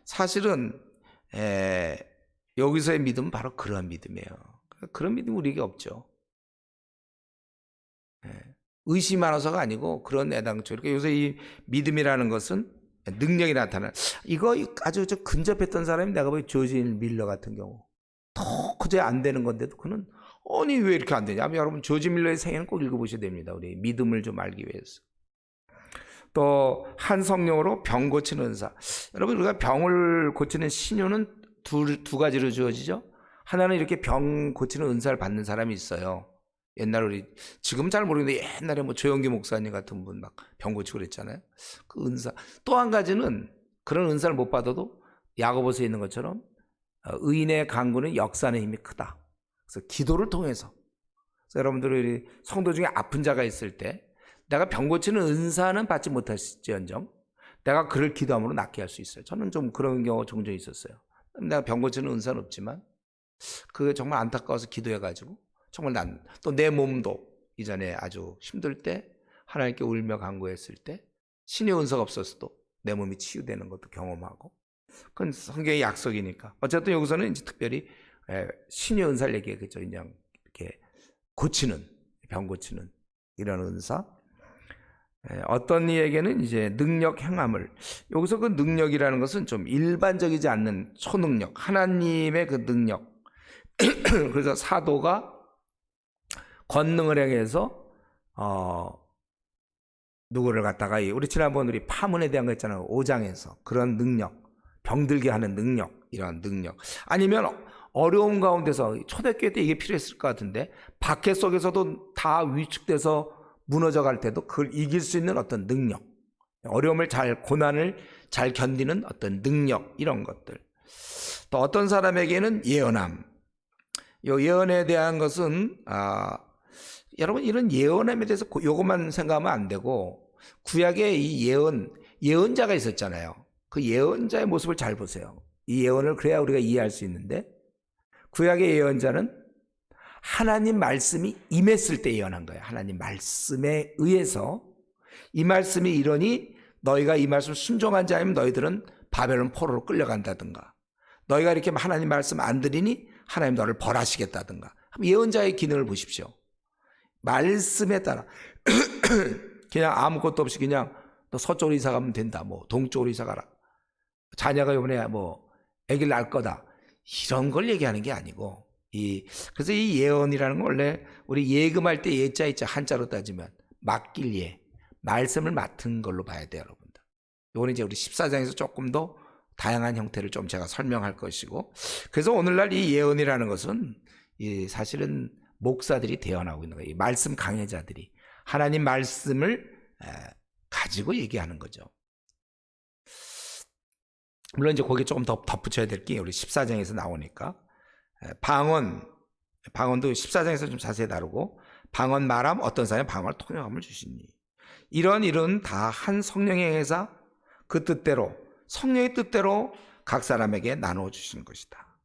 Speaker 1: 사실은 여기서의 믿음은 바로 그런 믿음이에요. 그런 믿음 우리에게 없죠. 의심 많아서가 아니고 그런 애당초. 이렇게 요새 이 믿음이라는 것은 능력이 나타나는. 이거 아주 저 근접했던 사람이 내가 보기 조지 밀러 같은 경우. 도저히 안 되는 건데도 그는 아니 왜 이렇게 안 되냐. 여러분 조지 밀러의 생애는 꼭 읽어보셔야 됩니다. 우리 믿음을 좀 알기 위해서. 또 한 성령으로 병 고치는 은사. 여러분 우리가 병을 고치는 신유는 두 가지로 주어지죠. 하나는 이렇게 병 고치는 은사를 받는 사람이 있어요. 옛날 우리 지금 잘 모르겠는데 옛날에 뭐 조영기 목사님 같은 분 막 병 고치고 그랬잖아요. 그 은사. 또 한 가지는 그런 은사를 못 받아도 야고보서에 있는 것처럼 의인의 강구는 역사의 힘이 크다. 그래서 기도를 통해서. 그래서 여러분들이 성도 중에 아픈 자가 있을 때 내가 병 고치는 은사는 받지 못할지언정 내가 그를 기도함으로 낫게 할 수 있어요. 저는 좀 그런 경우가 종종 있었어요. 내가 병 고치는 은사는 없지만 그게 정말 안타까워서 기도해가지고 정말 난 또 내 몸도 이전에 아주 힘들 때 하나님께 울며 간구했을 때 신의 은사가 없었어도 내 몸이 치유되는 것도 경험하고 그건 성경의 약속이니까 어쨌든 여기서는 이제 특별히 신의 은사를 얘기했겠죠. 그냥 이렇게 고치는 병 고치는 이런 은사. 어떤 이에게는 이제 능력 행함을 여기서 그 능력이라는 것은 좀 일반적이지 않는 초능력 하나님의 그 능력 그래서 사도가 권능을 행해서 누구를 갖다가 우리 지난번 우리 파문에 대한 거 했잖아요. 5장에서 그런 능력 병들게 하는 능력 이런 능력 아니면 어려운 가운데서 초대교회 때 이게 필요했을 것 같은데 박해 속에서도 다 위축돼서 무너져 갈 때도 그걸 이길 수 있는 어떤 능력 어려움을 고난을 잘 견디는 어떤 능력 이런 것들 또 어떤 사람에게는 예언함 요 예언에 대한 것은 여러분 이런 예언함에 대해서 요것만 생각하면 안 되고 구약에 이 예언자가 있었잖아요. 그 예언자의 모습을 잘 보세요. 이 예언을 그래야 우리가 이해할 수 있는데 구약의 예언자는 하나님 말씀이 임했을 때 예언한 거예요. 하나님 말씀에 의해서 이 말씀이 이러니 너희가 이 말씀 순종한 자이면 너희들은 바벨론 포로로 끌려간다든가 너희가 이렇게 하나님 말씀 안 들으니 하나님 너를 벌하시겠다든가 예언자의 기능을 보십시오. 말씀에 따라 그냥 아무것도 없이 그냥 너 서쪽으로 이사 가면 된다 뭐 동쪽으로 이사 가라 자녀가 이번에 뭐 아기를 낳을 거다 이런 걸 얘기하는 게 아니고 그래서 이 예언이라는 건 원래 우리 예금할 때 예자 있죠. 한자로 따지면 맡길 예 말씀을 맡은 걸로 봐야 돼요. 여러분들 이건 이제 우리 14장에서 조금 더 다양한 형태를 좀 제가 설명할 것이고 그래서 오늘날 이 예언이라는 것은 사실은 목사들이 대언하고 있는 거예요. 이 말씀 강해자들이 하나님 말씀을 가지고 얘기하는 거죠. 물론 이제 거기에 조금 더 덧붙여야 될 게 우리 14장에서 나오니까 방언도 14장에서 좀 자세히 다루고 방언 말함 어떤 사람이 방언을 통역함을 주시니 이런 일은 다 한 성령의 행사 그 뜻대로 성령의 뜻대로 각 사람에게 나누어 주시는 것이다.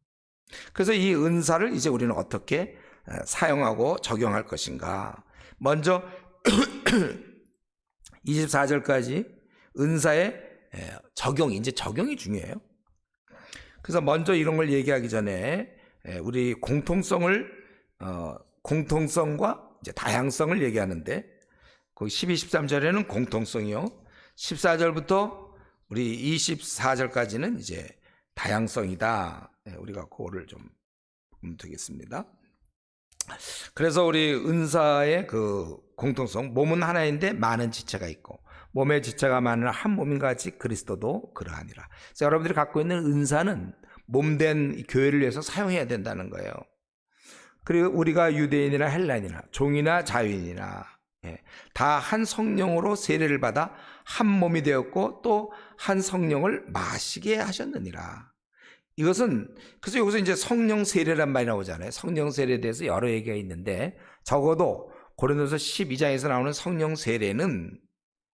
Speaker 1: 그래서 이 은사를 이제 우리는 어떻게 사용하고 적용할 것인가. 먼저 24절까지 은사의 이제 적용이 중요해요. 그래서 먼저 이런 걸 얘기하기 전에 우리 공통성과 이제 다양성을 얘기하는데 거기 12, 13절에는 공통성이요. 14절부터 우리 24절까지는 이제 다양성이다. 우리가 그거를 좀 보면 되겠습니다. 그래서 우리 은사의 그 공통성, 몸은 하나인데 많은 지체가 있고 몸의 지체가 많은 한 몸인 같이 그리스도도 그러하니라. 그래서 여러분들이 갖고 있는 은사는 몸된 교회를 위해서 사용해야 된다는 거예요. 그리고 우리가 유대인이나 헬라인이나 종이나 자유인이나 다 한 성령으로 세례를 받아 한 몸이 되었고 또 한 성령을 마시게 하셨느니라. 이것은 그래서 여기서 이제 성령 세례란 말이 나오잖아요. 성령 세례에 대해서 여러 얘기가 있는데 적어도 고린도서 12장에서 나오는 성령 세례는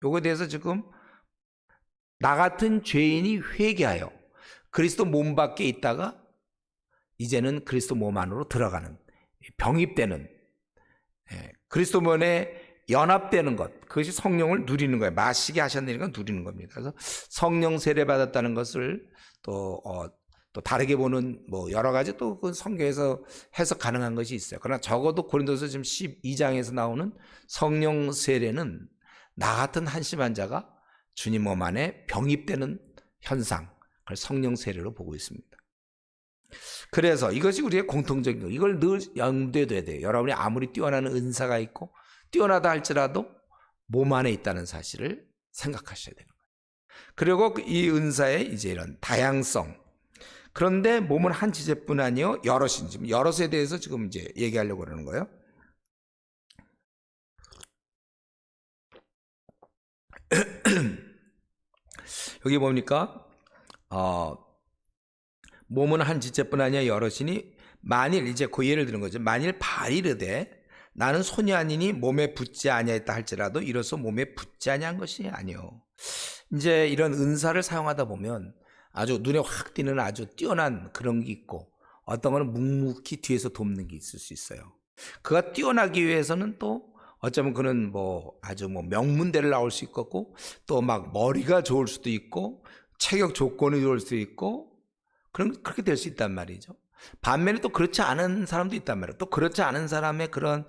Speaker 1: 요거에 대해서 지금 나 같은 죄인이 회개하여 그리스도 몸 밖에 있다가 이제는 그리스도 몸 안으로 들어가는 병입되는 그리스도 몸에 연합되는 것 그것이 성령을 누리는 거예요. 마시게 하셨느니까 누리는 겁니다. 그래서 성령 세례 받았다는 것을 또 다르게 보는 뭐 여러 가지 또 그 성경에서 해석 가능한 것이 있어요. 그러나 적어도 고린도서 지금 12장에서 나오는 성령 세례는 나 같은 한심한 자가 주님 몸 안에 병입되는 현상 그걸 성령 세례로 보고 있습니다. 그래서 이것이 우리의 공통적인 거 이걸 늘 염두에 둬야 돼요. 여러분이 아무리 뛰어난 은사가 있고 뛰어나다 할지라도 몸 안에 있다는 사실을 생각하셔야 되는 거예요. 그리고 이 은사의 이제 이런 다양성 그런데 몸은 한 지체뿐 아니요 여럿이 지금 여럿에 대해서 지금 이제 얘기하려고 그러는 거예요. 여기 뭡니까? 몸은 한 지체뿐 아니야 여럿이니 만일 이제 그 예를 드는 거죠. 만일 발이르되 나는 손이 아니니 몸에 붙지 아니하였다 할지라도 이로써 몸에 붙지 아니한 것이 아니요. 이제 이런 은사를 사용하다 보면 아주 눈에 확 띄는 아주 뛰어난 그런 게 있고, 어떤 거는 묵묵히 뒤에서 돕는 게 있을 수 있어요. 그가 뛰어나기 위해서는 또 어쩌면 그는 뭐 아주 뭐 명문대를 나올 수 있고, 또 막 머리가 좋을 수도 있고, 체격 조건이 좋을 수도 있고, 그렇게 될 수 있단 말이죠. 반면에 또 그렇지 않은 사람도 있단 말이에요. 또 그렇지 않은 사람의 그런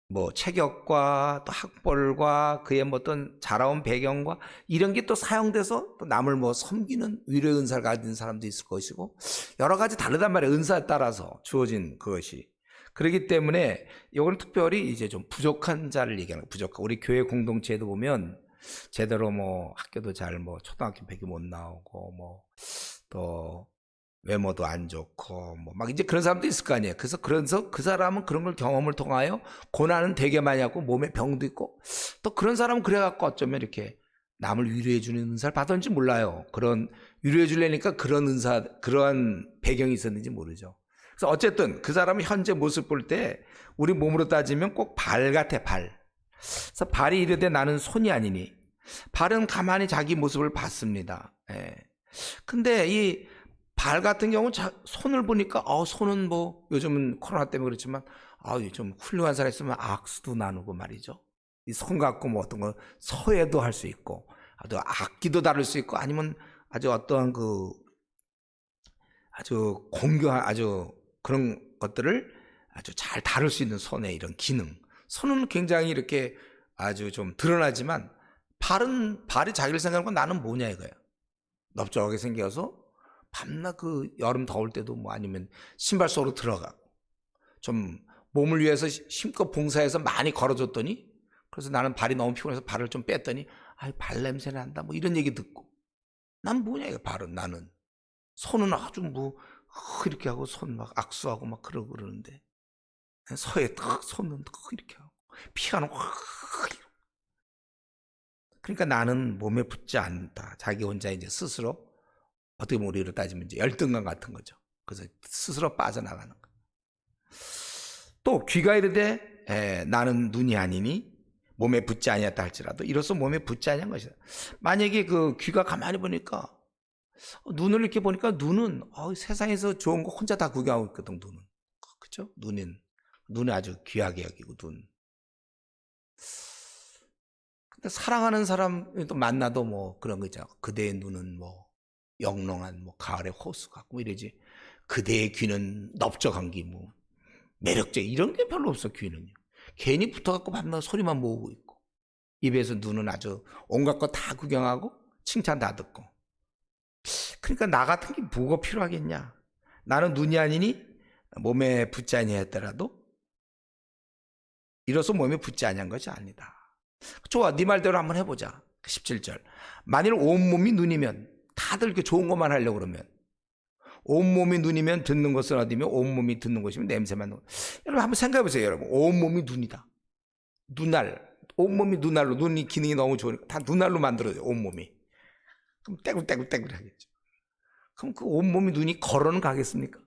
Speaker 1: 뭐 체격과 또 학벌과 그의 뭐 어떤 자라온 배경과 이런 게 또 사용돼서 또 남을 뭐 섬기는 위로의 은사를 가진 사람도 있을 것이고, 여러 가지 다르단 말이에요. 은사에 따라서 주어진 그것이. 그렇기 때문에 이거는 특별히 이제 좀 부족한 자를 얘기하는 거예요. 부족한. 우리 교회 공동체에도 보면 제대로 뭐 학교도 잘 뭐 초등학교밖에 못 나오고 뭐 또 외모도 안 좋고 뭐 막 이제 그런 사람도 있을 거 아니에요. 그래서 그 사람은 그런 걸 경험을 통하여 고난은 되게 많이 하고 몸에 병도 있고, 또 그런 사람은 그래갖고 어쩌면 이렇게 남을 위로해 주는 은사를 받았는지 몰라요. 그런 위로해 주려니까 그런 은사, 그러한 배경이 있었는지 모르죠. 그래서 어쨌든 그 사람은 현재 모습 볼 때 우리 몸으로 따지면 꼭 발 같아, 발. 그래서 발이 이르되 나는 손이 아니니, 발은 가만히 자기 모습을 봤습니다. 예. 근데 이 발 같은 경우는 손을 보니까 손은 뭐 요즘은 코로나 때문에 그렇지만 좀 훌륭한 사람 있으면 악수도 나누고 말이죠. 이 손 갖고 뭐 어떤 거 서예도 할 수 있고, 아주 악기도 다룰 수 있고, 아니면 아주 어떠한 그 아주 공교한 아주 그런 것들을 아주 잘 다룰 수 있는 손의 이런 기능. 손은 굉장히 이렇게 아주 좀 드러나지만 발이 자기를 생각하는 건 나는 뭐냐 이거야. 넓적하게 생겨서 밤낮 그 여름 더울 때도 뭐 아니면 신발 속으로 들어가고, 좀 몸을 위해서 힘껏 봉사해서 많이 걸어줬더니, 그래서 나는 발이 너무 피곤해서 발을 좀 뺐더니 발 냄새 난다 뭐 이런 얘기 듣고, 난 뭐냐 이거. 발은 나는 손은 아주 뭐 이렇게 하고 손 막 악수하고 막 그러는데, 서에 탁 손은 이렇게 하고 피아노 확. 그러니까 나는 몸에 붙지 않다. 자기 혼자 이제 스스로 어떻게 보면 우리로 따지면 이제 열등감 같은 거죠. 그래서 스스로 빠져나가는 거. 또 귀가 이르되 나는 눈이 아니니 몸에 붙지 아니었다 할지라도 이로써 몸에 붙지 아니한 것이다. 만약에 그 귀가 가만히 보니까, 눈을 이렇게 보니까 눈은 세상에서 좋은 거 혼자 다 구경하고 있거든. 눈은, 그렇죠? 눈이 아주 귀하게 여기고 눈. 근데 사랑하는 사람 또 만나도 뭐 그런 거 있잖아. 그대의 눈은 뭐 영롱한 뭐 가을의 호수 같고 뭐 이러지. 그대의 귀는 넓적한 게 뭐 매력적, 이런 게 별로 없어. 귀는요. 괜히 붙어갖고 밤낮 소리만 모으고 있고, 입에서 눈은 아주 온갖 거 다 구경하고 칭찬 다 듣고. 그러니까 나 같은 게 뭐가 필요하겠냐. 나는 눈이 아니니 몸에 붙지 아니하였더라도 이로써 몸에 붙지 아니한 것이 아니다. 좋아, 네 말대로 한번 해보자. 17절. 만일 온몸이 눈이면, 다들 이렇게 좋은 것만 하려고 그러면, 온몸이 눈이면 듣는 것은 어디며 온몸이 듣는 것이면 냄새만 나고. 여러분 한번 생각해 보세요. 여러분, 온몸이 눈이다. 눈알, 온몸이 눈알로, 눈이 기능이 너무 좋으니까 다 눈알로 만들어져요. 온몸이. 그럼 떼굴떼굴 하겠죠. 그럼 그 온몸이 눈이 걸어는 가겠습니까?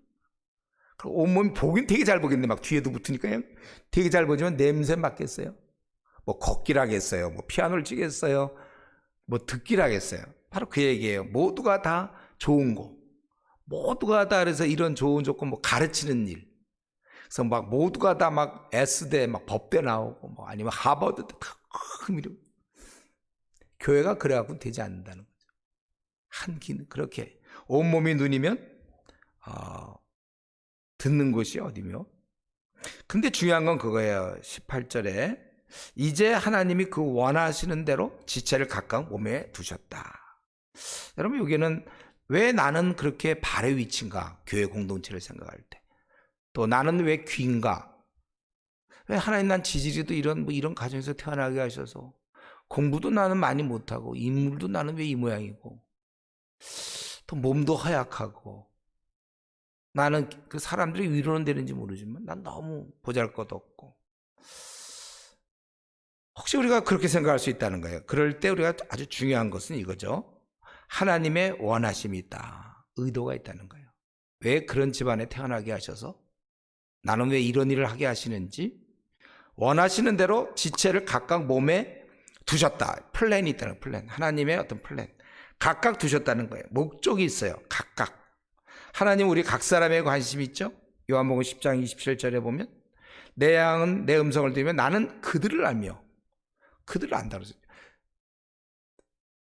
Speaker 1: 그럼 온몸이 보긴 되게 잘 보겠네. 막 뒤에도 붙으니까요. 되게 잘 보지만 냄새 맡겠어요? 뭐 걷기를 하겠어요? 뭐 피아노를 치겠어요? 뭐 듣기를 하겠어요? 바로 그 얘기예요. 모두가 다 좋은 거, 모두가 다 그래서 이런 좋은 조건, 뭐 가르치는 일, 그래서 막 모두가 다 막 S대 막 법대 나오고 뭐 아니면 하버드 다 이러고, 교회가 그래갖고 되지 않는다는 거죠. 한 기능, 그렇게 온몸이 눈이면 듣는 곳이 어디며. 근데 중요한 건 그거예요. 18절에 이제 하나님이 그 원하시는 대로 지체를 각각 몸에 두셨다. 여러분, 여기는 왜 나는 그렇게 발의 위치인가, 교회 공동체를 생각할 때. 또 나는 왜 귀인가, 왜 하나님 난 지지리도 이런 가정에서 태어나게 하셔서 공부도 나는 많이 못하고 인물도 나는 왜 이 모양이고 또 몸도 허약하고, 나는 그 사람들이 위로는 되는지 모르지만 난 너무 보잘것없고. 혹시 우리가 그렇게 생각할 수 있다는 거예요. 그럴 때 우리가 아주 중요한 것은 이거죠. 하나님의 원하심이 있다, 의도가 있다는 거예요. 왜 그런 집안에 태어나게 하셔서 나는 왜 이런 일을 하게 하시는지 원하시는 대로 지체를 각각 몸에 두셨다. 플랜이 있다는 플랜. 하나님의 어떤 플랜. 각각 두셨다는 거예요. 목적이 있어요. 각각. 하나님 우리 각 사람에 관심 있죠? 요한복음 10장 27절에 보면 내 양은 내 음성을 들으면 나는 그들을 알며 그들을 안다.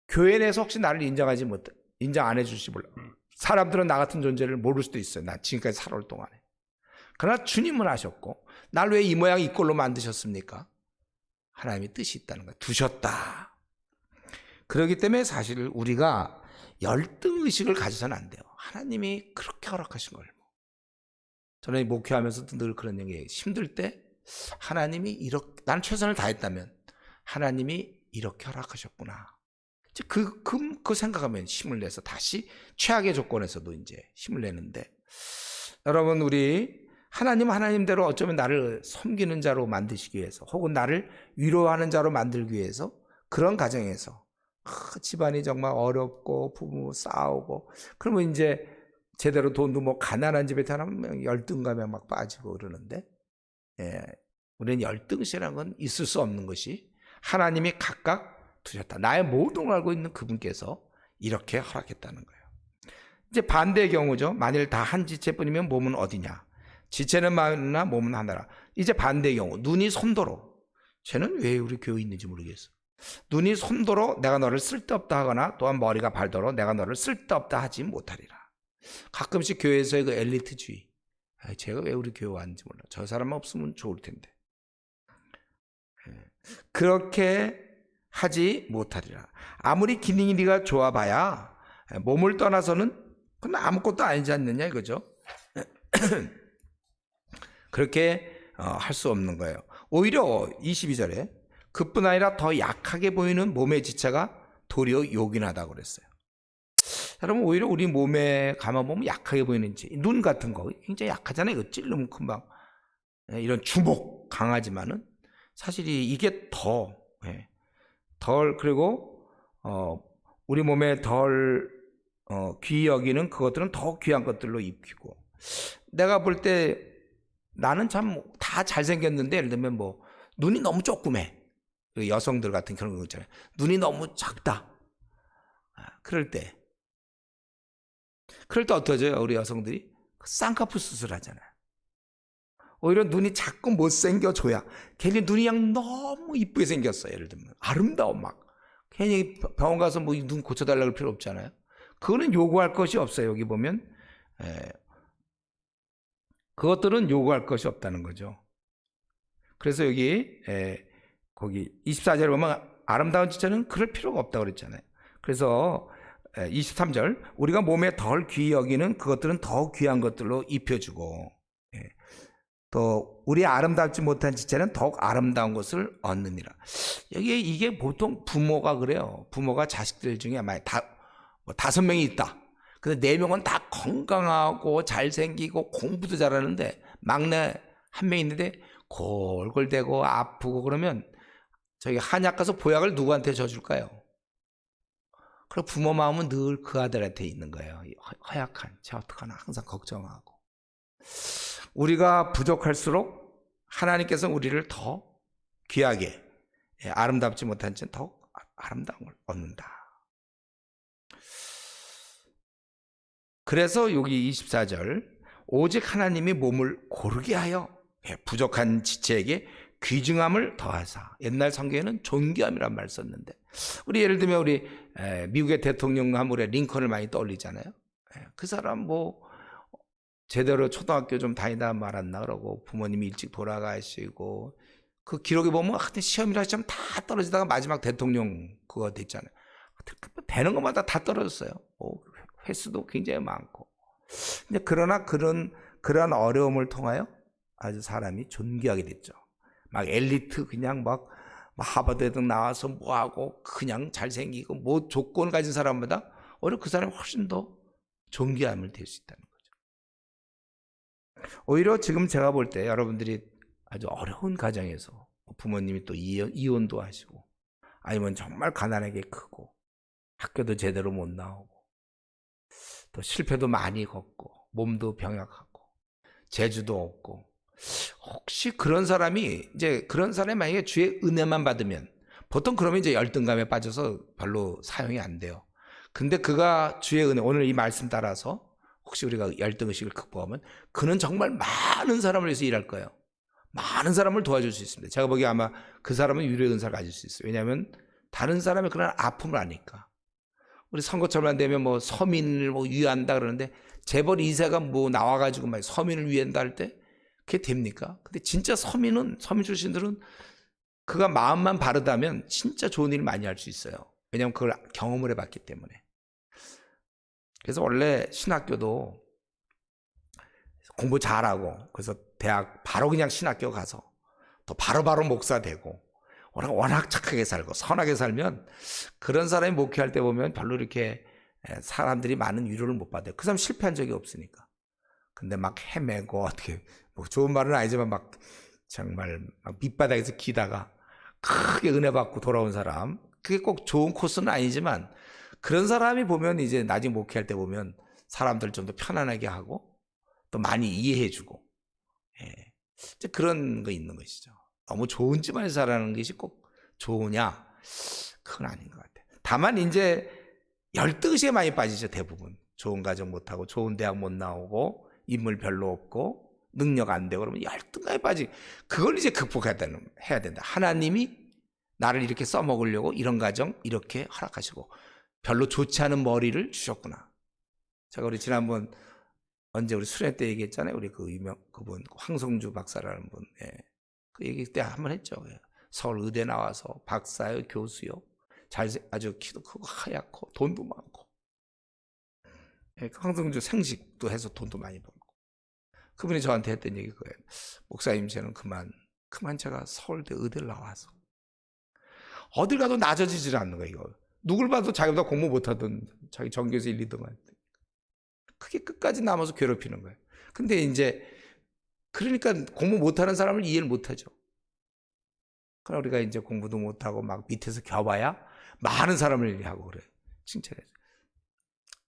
Speaker 1: 교회 내에서 혹시 나를 인정 안 해줄지 몰라. 사람들은 나 같은 존재를 모를 수도 있어요. 나 지금까지 살아올 동안에. 그러나 주님은 아셨고 날 왜 이 모양 이 꼴로 만드셨습니까? 하나님의 뜻이 있다는 거예요. 두셨다. 그렇기 때문에 사실 우리가 열등의식을 가져서는 안 돼요. 하나님이 그렇게 허락하신 걸. 저는 목회하면서도 늘 그런 얘기예요. 힘들 때 하나님이 이렇게 난 최선을 다했다면 하나님이 이렇게 허락하셨구나. 그 생각하면 힘을 내서 다시 최악의 조건에서도 이제 힘을 내는데 여러분 우리 하나님은 하나님대로 어쩌면 나를 섬기는 자로 만드시기 위해서 혹은 나를 위로하는 자로 만들기 위해서 그런 가정에서 집안이 정말 어렵고 부부 싸우고 그러면 이제 제대로 돈도 뭐 가난한 집에 태어나면 열등감에 막 빠지고 그러는데 우리는 열등이라는 건 있을 수 없는 것이 하나님이 각각 두셨다. 나의 모든 걸 알고 있는 그분께서 이렇게 허락했다는 거예요. 이제 반대의 경우죠. 만일 다 한 지체뿐이면 몸은 어디냐. 지체는 많으나 몸은 하나라. 이제 반대의 경우 눈이 손도로 쟤는 왜 우리 교회에 있는지 모르겠어. 눈이 손도로 내가 너를 쓸데없다 하거나 또한 머리가 발도로 내가 너를 쓸데없다 하지 못하리라. 가끔씩 교회에서의 그 엘리트주의. 제가 왜 우리 교회 왔는지 몰라. 저 사람 없으면 좋을 텐데. 그렇게 하지 못하리라. 아무리 기능이 네가 좋아봐야 몸을 떠나서는 그건 아무것도 아니지 않느냐 이거죠. 그렇게 할 수 없는 거예요. 오히려 22절에 그뿐 아니라 더 약하게 보이는 몸의 지체가 도리어 요긴하다고 그랬어요. 여러분 오히려 우리 몸에 감아보면 약하게 보이는지 눈 같은 거 굉장히 약하잖아요. 이거 찔르면 금방 이런 주먹 강하지만은 사실 이게 덜 그리고 우리 몸에 덜 귀히 여기는 그것들은 더 귀한 것들로 입히고 내가 볼 때 나는 참 다 잘생겼는데 예를 들면 뭐 눈이 너무 조그매 여성들 같은 그런 거 있잖아요. 눈이 너무 작다. 그럴 때 어떠죠? 우리 여성들이 쌍꺼풀 수술하잖아요. 오히려 눈이 자꾸 못생겨줘야 괜히 눈이 그냥 너무 이쁘게 생겼어. 예를 들면 아름다워 막 괜히 병원 가서 뭐 눈 고쳐달라고 할 필요 없잖아요. 그거는 요구할 것이 없어요. 여기 보면 그것들은 요구할 것이 없다는 거죠. 그래서 거기 24절에 보면 아름다운 지체는 그럴 필요가 없다고 그랬잖아요. 그래서 23절 우리가 몸에 덜 귀히 여기는 그것들은 더 귀한 것들로 입혀주고 또 우리 아름답지 못한 지체는 더욱 아름다운 것을 얻느니라. 이게 보통 부모가 그래요. 부모가 자식들 중에 만약 5명이 있다. 근데 4명은 다 건강하고 잘생기고 공부도 잘하는데 막내 한 명 있는데 골골대고 아프고 그러면 저희 한약 가서 보약을 누구한테 줘줄까요? 그리고 부모 마음은 늘 그 아들한테 있는 거예요. 허약한 쟤 어떡하나 항상 걱정하고. 우리가 부족할수록 하나님께서 우리를 더 귀하게 아름답지 못한 채 더 아름다운 걸 얻는다. 그래서 여기 24절 오직 하나님이 몸을 고르게 하여 부족한 지체에게 귀중함을 더하사. 옛날 성경에는 존귀함이란 말 썼는데 우리 예를 들면 우리 미국의 대통령 하면 우리 링컨을 많이 떠올리잖아요. 그 사람 뭐 제대로 초등학교 좀 다니다 말았나 그러고 부모님이 일찍 돌아가시고 그 기록에 보면 하여튼 시험이라 시험 다 떨어지다가 마지막 대통령 그거 됐잖아요. 되는 것마다 다 떨어졌어요. 횟수도 굉장히 많고. 근데 그러나 그런 어려움을 통하여 아주 사람이 존귀하게 됐죠. 막 엘리트 그냥 막 하버드 등 나와서 뭐하고 그냥 잘생기고 뭐 조건 가진 사람보다 오히려 그 사람이 훨씬 더 존귀함을 될 수 있다는 거죠. 오히려 지금 제가 볼 때 여러분들이 아주 어려운 가정에서 부모님이 또 이혼도 하시고 아니면 정말 가난하게 크고 학교도 제대로 못 나오고 또 실패도 많이 겪고 몸도 병약하고 재주도 없고 혹시 그런 사람이 이제 그런 사람이 만약에 주의 은혜만 받으면 보통 그러면 이제 열등감에 빠져서 별로 사용이 안 돼요. 근데 그가 주의 은혜, 오늘 이 말씀 따라서 혹시 우리가 열등의식을 극복하면 그는 정말 많은 사람을 위해서 일할 거예요. 많은 사람을 도와줄 수 있습니다. 제가 보기에 아마 그 사람은 위로의 은사를 가질 수 있어요. 왜냐하면 다른 사람의 그런 아픔을 아니까. 우리 선거철만 되면 뭐 서민을 뭐 위한다 그러는데 재벌 2세가 뭐 나와가지고 막 서민을 위한다 할 때 그게 됩니까? 근데 진짜 서민 출신들은 그가 마음만 바르다면 진짜 좋은 일을 많이 할 수 있어요. 왜냐하면 그걸 경험을 해봤기 때문에. 그래서 원래 신학교도 공부 잘하고 그래서 대학 바로 그냥 신학교 가서 또 바로바로 목사 되고 워낙 착하게 살고 선하게 살면 그런 사람이 목회할 때 보면 별로 이렇게 사람들이 많은 위로를 못 받아요. 그 사람 실패한 적이 없으니까. 근데 막 헤매고 어떻게 뭐 좋은 말은 아니지만 막 정말 막 밑바닥에서 기다가 크게 은혜 받고 돌아온 사람, 그게 꼭 좋은 코스는 아니지만 그런 사람이 보면 이제 나중에 목회할 때 보면 사람들 좀 더 편안하게 하고 또 많이 이해해주고, 예. 이제 그런 거 있는 것이죠. 너무 좋은 집안에서 자라는 것이 꼭 좋으냐? 그건 아닌 것 같아요. 다만 이제 열등의식에 많이 빠지죠, 대부분. 좋은 가정 못하고 좋은 대학 못 나오고 인물 별로 없고 능력 안 되고 그러면 열등감에 빠지. 그걸 이제 극복해야 된다. 하나님이 나를 이렇게 써먹으려고 이런 가정 이렇게 허락하시고 별로 좋지 않은 머리를 주셨구나. 제가 우리 지난번 언제 우리 수련 때 얘기했잖아요. 우리 그 그분 황성주 박사라는 분, 예. 그 얘기 때 한번 했죠. 예. 서울 의대 나와서 박사요, 교수요, 아주 키도 크고 하얗고 돈도 많고, 예. 그 황성주 생식도 해서 돈도 많이 벌고. 그분이 저한테 했던 얘기 그거예요. 목사님, 저는 그만 제가 서울대 의대를 나와서 어딜 가도 낮아지질 않는 거예요. 이거. 누굴 봐도 자기보다 공부 못하던 자기 전교에서 1, 2등 할 때. 그게 끝까지 남아서 괴롭히는 거예요. 근데 이제 그러니까 공부 못하는 사람을 이해를 못하죠. 그러나 우리가 이제 공부도 못하고 막 밑에서 겨봐야 많은 사람을 얘기하고 그래요. 칭찬해줘.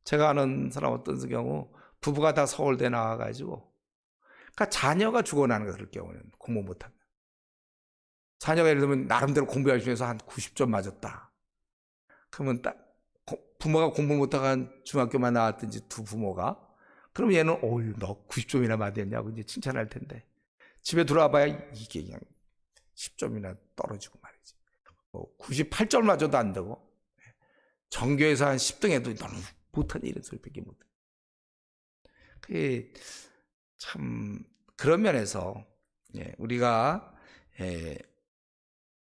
Speaker 1: 제가 아는 사람 어떤 경우 부부가 다 서울대 나와가지고 그러니까 자녀가 죽어나는 거예요. 그럴 경우는 공부 못하면. 자녀가 예를 들면 나름대로 공부 열심히 해서 한 90점 맞았다. 그러면 딱 부모가 공부 못하고 중학교만 나왔든지 두 부모가 그럼 얘는 어유 너 90점이나 맞았냐고 이제 칭찬할 텐데 집에 들어와봐야 이게 그냥 10점이나 떨어지고 말이지. 98점 맞아도 안 되고 전교에서 한 10등 해도 너무 못하니 이런 소리밖에 못해. 그게 참 그런 면에서 우리가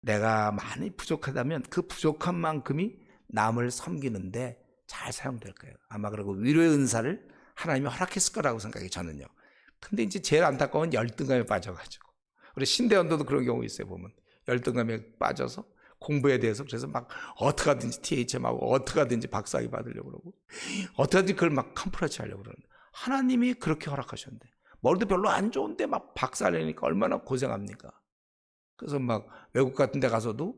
Speaker 1: 내가 많이 부족하다면 그 부족한 만큼이 남을 섬기는데 잘 사용될 거예요. 아마 그리고 위로의 은사를 하나님이 허락했을 거라고 생각해요, 저는요. 근데 이제 제일 안타까운 열등감에 빠져가지고 우리 신대원도도 그런 경우 있어요. 보면 열등감에 빠져서 공부에 대해서 그래서 막 어떻게 하든지 THM하고 어떻게 하든지 박사학위 받으려고 그러고 어떻게 하든지 그걸 막 컴프러치 하려고 그러는데 하나님이 그렇게 허락하셨는데 머리도 별로 안 좋은데 막 박사 내니까 얼마나 고생합니까? 그래서 막 외국 같은 데 가서도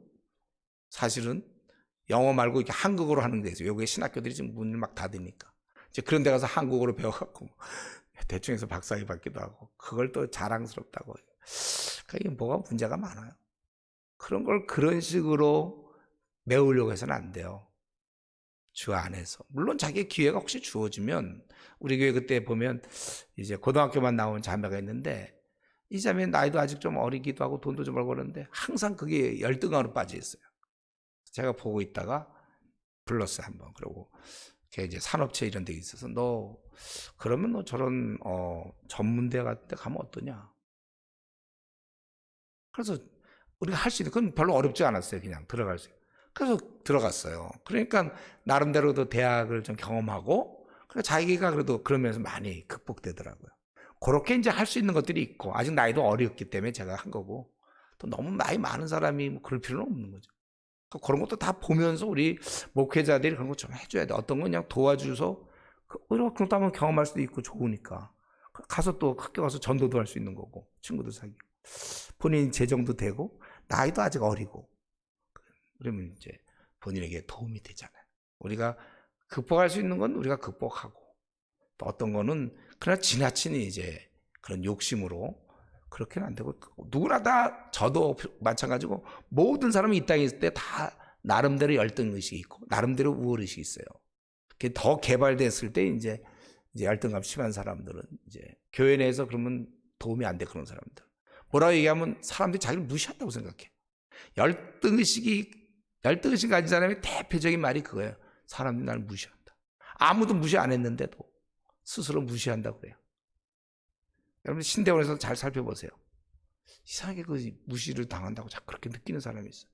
Speaker 1: 사실은 영어 말고 이렇게 한국어로 하는 데 있어요. 외국의 신학교들이 지금 문을 막 닫으니까. 이제 그런 데 가서 한국어로 배워갖고 대충 해서 박사학위 받기도 하고 그걸 또 자랑스럽다고 해요. 그게 뭐가 문제가 많아요. 그런 걸 그런 식으로 메우려고 해서는 안 돼요. 주 안에서. 물론 자기의 기회가 혹시 주어지면 우리 교회 그때 보면 이제 고등학교만 나온 자매가 있는데 이 자매는 나이도 아직 좀 어리기도 하고 돈도 좀 벌고 그러는데 항상 그게 열등감으로 빠져 있어요. 제가 보고 있다가 불렀어요, 한번. 그리고 걔 이제 산업체 이런 데 있어서 너 그러면 너 저런 전문대 같은 데 가면 어떠냐. 그래서 우리가 할 수 있는 그건 별로 어렵지 않았어요. 그냥 들어갈 수. 그래서 들어갔어요. 그러니까 나름대로도 대학을 좀 경험하고 그러니까 자기가 그래도 그러면서 많이 극복되더라고요. 그렇게 이제 할 수 있는 것들이 있고 아직 나이도 어렸기 때문에 제가 한 거고 또 너무 나이 많은 사람이 뭐 그럴 필요는 없는 거죠. 그런 것도 다 보면서 우리 목회자들이 그런 거 좀 해줘야 돼. 어떤 건 그냥 도와줘서 오히려 그런 거 한번 경험할 수도 있고 좋으니까 가서 또 학교 가서 전도도 할 수 있는 거고 친구도 사귀고 본인 재정도 되고 나이도 아직 어리고 그러면 이제 본인에게 도움이 되잖아요. 우리가 극복할 수 있는 건 우리가 극복하고 또 어떤 거는 그러나 지나친 이제 그런 욕심으로 그렇게는 안 되고 누구나 다 저도 마찬가지고 모든 사람이 이 땅에 있을 때 다 나름대로 열등의식이 있고 나름대로 우월의식이 있어요. 그게 더 개발됐을 때 이제 열등감 심한 사람들은 이제 교회 내에서 그러면 도움이 안 돼. 그런 사람들 뭐라고 얘기하면 사람들이 자기를 무시한다고 생각해. 열등의식 가진 사람의 대표적인 말이 그거예요. 사람들이 나를 무시한다. 아무도 무시 안 했는데도 스스로 무시한다고 그래요. 여러분 신대원에서 잘 살펴보세요. 이상하게 그 무시를 당한다고 자꾸 그렇게 느끼는 사람이 있어요.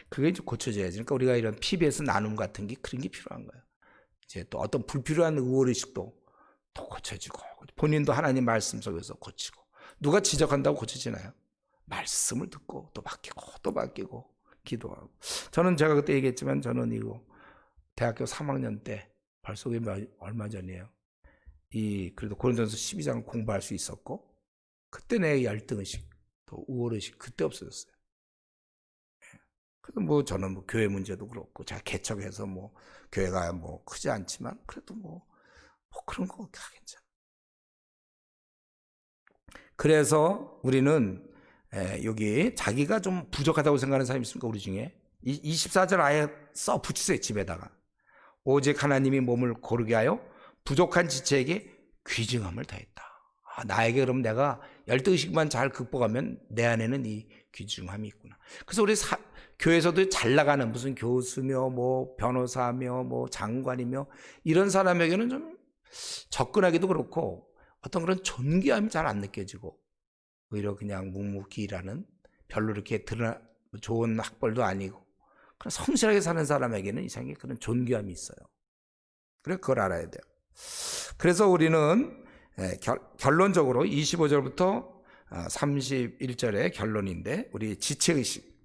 Speaker 1: 그게 이제 고쳐져야지. 그러니까 우리가 이런 PBS 나눔 같은 게 그런 게 필요한 거예요. 이제 또 어떤 불필요한 우월의식도 또 고쳐지고 본인도 하나님 말씀 속에서 고치고 누가 지적한다고 고쳐지나요? 말씀을 듣고 또 바뀌고 기도하고. 저는 제가 그때 얘기했지만 저는 이거 대학교 3학년 때 벌써 얼마 전이에요. 그래도 고린도전서 12장을 공부할 수 있었고 그때 내 열등의식 또 우월의식 그때 없어졌어요. 그래도 뭐 저는 뭐 교회 문제도 그렇고 제가 개척해서 뭐 교회가 뭐 크지 않지만 그래도 뭐 그런 거 괜찮아. 그래서 우리는 여기 자기가 좀 부족하다고 생각하는 사람이 있습니까? 우리 중에 24절 아예 써 붙이세요. 집에다가 오직 하나님이 몸을 고르게 하여 부족한 지체에게 귀중함을 더했다. 나에게 그럼 내가 열등의식만 잘 극복하면 내 안에는 이 귀중함이 있구나. 그래서 우리 교회에서도 잘 나가는 무슨 교수며 뭐 변호사며 뭐 장관이며 이런 사람에게는 좀 접근하기도 그렇고 어떤 그런 존귀함이 잘 안 느껴지고 오히려 그냥 묵묵히 일하는 별로 이렇게 좋은 학벌도 아니고 그런 성실하게 사는 사람에게는 이상하게 그런 존귀함이 있어요. 그래 그걸 알아야 돼요. 그래서 우리는 결론적으로 25절부터 31절의 결론인데 우리 지체의식.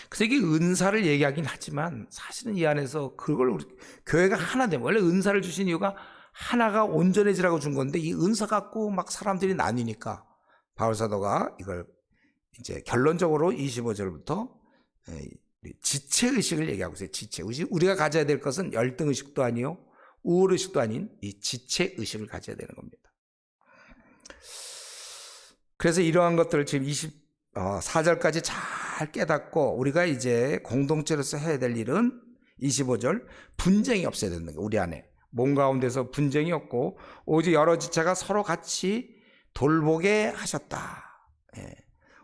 Speaker 1: 그래서 이게 은사를 얘기하긴 하지만 사실은 이 안에서 그걸 교회가 하나 되면 원래 은사를 주신 이유가 하나가 온전해지라고 준 건데 이 은사 갖고 막 사람들이 나뉘니까 바울사도가 이걸 이제 결론적으로 25절부터 지체의식을 얘기하고 있어요. 지체의식. 우리가 가져야 될 것은 열등의식도 아니요 우월의식도 아닌 이 지체의식을 가져야 되는 겁니다. 그래서 이러한 것들을 지금 24절까지 잘 깨닫고 우리가 이제 공동체로서 해야 될 일은 25절 분쟁이 없어야 되는 거예요. 우리 안에 몸 가운데서 분쟁이 없고 오직 여러 지체가 서로 같이 돌보게 하셨다.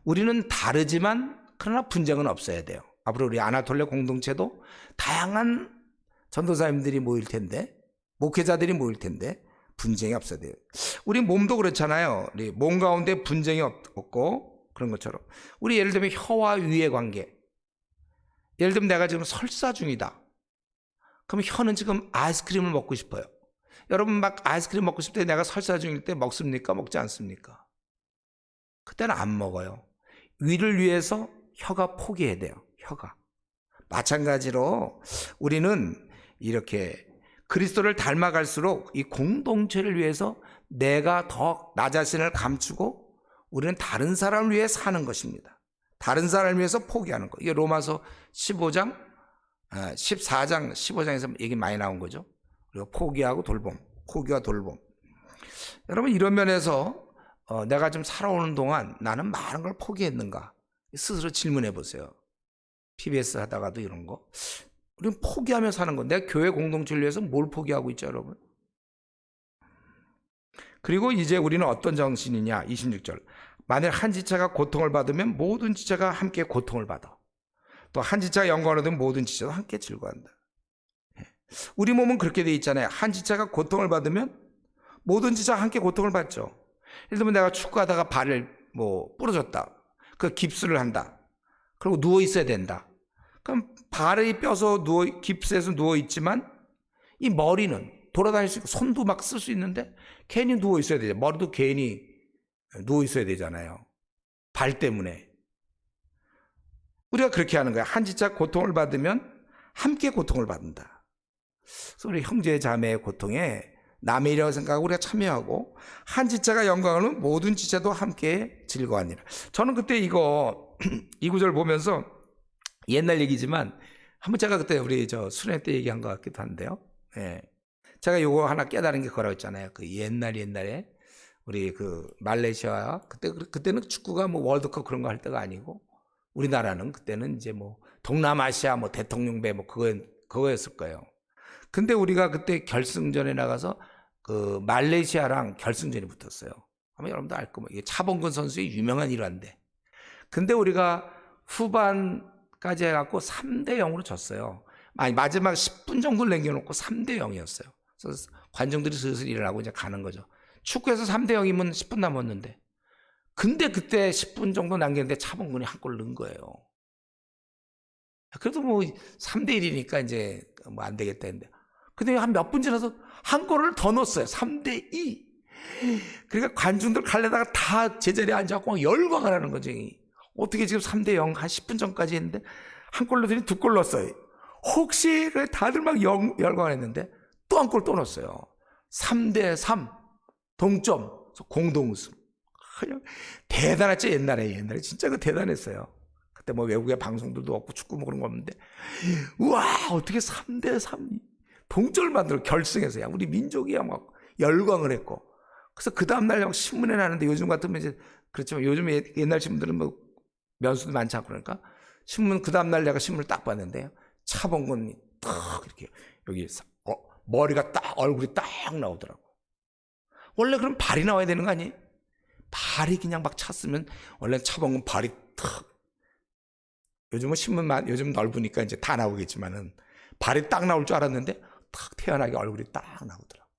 Speaker 1: 우리는 다르지만 그러나 분쟁은 없어야 돼요. 앞으로 우리 아나톨레 공동체도 다양한 전도사님들이 모일 텐데 목회자들이 모일 텐데 분쟁이 없어야 돼요. 우리 몸도 그렇잖아요. 우리 몸 가운데 분쟁이 없고 그런 것처럼 우리 예를 들면 혀와 위의 관계. 예를 들면 내가 지금 설사 중이다. 그럼 혀는 지금 아이스크림을 먹고 싶어요. 여러분 막 아이스크림 먹고 싶을 때 내가 설사 중일 때 먹습니까? 먹지 않습니까? 그때는 안 먹어요. 위를 위해서 혀가 포기해야 돼요. 혀가. 마찬가지로 우리는 이렇게 그리스도를 닮아갈수록 이 공동체를 위해서 내가 더 나 자신을 감추고 우리는 다른 사람을 위해 사는 것입니다. 다른 사람을 위해서 포기하는 것. 이게 로마서 15장, 14장, 15장에서 얘기 많이 나온 거죠. 그리고 포기하고 돌봄, 포기와 돌봄. 여러분 이런 면에서 내가 좀 살아오는 동안 나는 많은 걸 포기했는가? 스스로 질문해 보세요. PBS 하다가도 이런 거. 우리는 포기하며 사는 거. 내가 교회 공동체를 위해서 뭘 포기하고 있죠, 여러분? 그리고 이제 우리는 어떤 정신이냐? 26절. 만일 한 지체가 고통을 받으면 모든 지체가 함께 고통을 받아. 또 한 지체가 영광을 얻으면 모든 지체도 함께 즐거워한다. 우리 몸은 그렇게 돼 있잖아요. 한 지체가 고통을 받으면 모든 지체가 함께 고통을 받죠. 예를 들면 내가 축구하다가 발을 부러졌다. 그 깁스를 한다. 그리고 누워 있어야 된다. 그럼 발이 뼈서 깁스에서 누워 있지만 이 머리는 돌아다닐 수 있고 손도 막 쓸 수 있는데 괜히 누워 있어야 되죠. 머리도 괜히 누워 있어야 되잖아요. 발 때문에. 우리가 그렇게 하는 거야. 한 지체가 고통을 받으면 함께 고통을 받는다. 그래서 우리 형제 자매의 고통에 남의 일이라고 생각하고 우리가 참여하고 한 지체가 영광을 얻으면 모든 지체도 함께 즐거워하니라. 저는 그때 이 구절 보면서 옛날 얘기지만 한번 제가 그때 우리 수련회 때 얘기한 것 같기도 한데요. 제가 요거 하나 깨달은 게 그거라고 했잖아요. 그 옛날에 우리 그 말레이시아 그때는 축구가 뭐 월드컵 그런 거 할 때가 아니고 우리나라는 그때는 이제 뭐 동남아시아 뭐 대통령배 뭐 그거였을 거예요. 근데 우리가 그때 결승전에 나가서 그 말레이시아랑 결승전이 붙었어요. 아마 여러분도 알 거면 이게 차범근 선수의 유명한 일화인데. 근데 우리가 후반까지 해갖고 3대 0으로 졌어요. 아니 마지막 10분 정도 남겨놓고 3대 0이었어요. 그래서 관중들이 슬슬 일어나고 이제 가는 거죠. 축구에서 3대 0이면 10분 남았는데. 근데 그때 10분 정도 남겼는데 차범근이 한 골 넣은 거예요. 그래도 뭐 3대 1이니까 이제 뭐 안 되겠다 했는데. 근데 한 몇 분 지나서 한 골을 더 넣었어요. 3대 2. 그러니까 관중들 갈래다가 다 제자리에 앉아갖고 열광을 하는 거죠. 어떻게 지금 3대 0 한 10분 전까지 했는데 한 골 넣더니 두 골 넣었어요. 혹시 다들 막 열광을 했는데 또 한 골 또 넣었어요. 3대 3 동점 공동 우승. 그냥 대단했죠. 옛날에 진짜 그 대단했어요. 그때 뭐 외국의 방송들도 없고 축구 뭐 그런 거 없는데 우와 어떻게 3대 3 동점을 만들어 결승에서야 우리 민족이야 막 열광을 했고 그래서 그 다음날 막 신문에 나는데 요즘 같으면 이제 그렇지만 요즘 옛날 신문들은 뭐 면수도 많지 않고 그러니까 신문 그 다음날 내가 신문을 딱 봤는데요. 차범근이 딱 이렇게 여기 머리가 딱 얼굴이 딱 나오더라고. 원래 그럼 발이 나와야 되는 거 아니에요? 발이 그냥 막 찼으면 원래 차범근 발이 탁 요즘은 신문만 요즘 넓으니까 이제 다 나오겠지만은 발이 딱 나올 줄 알았는데 탁 태어나게 얼굴이 딱 나오더라고.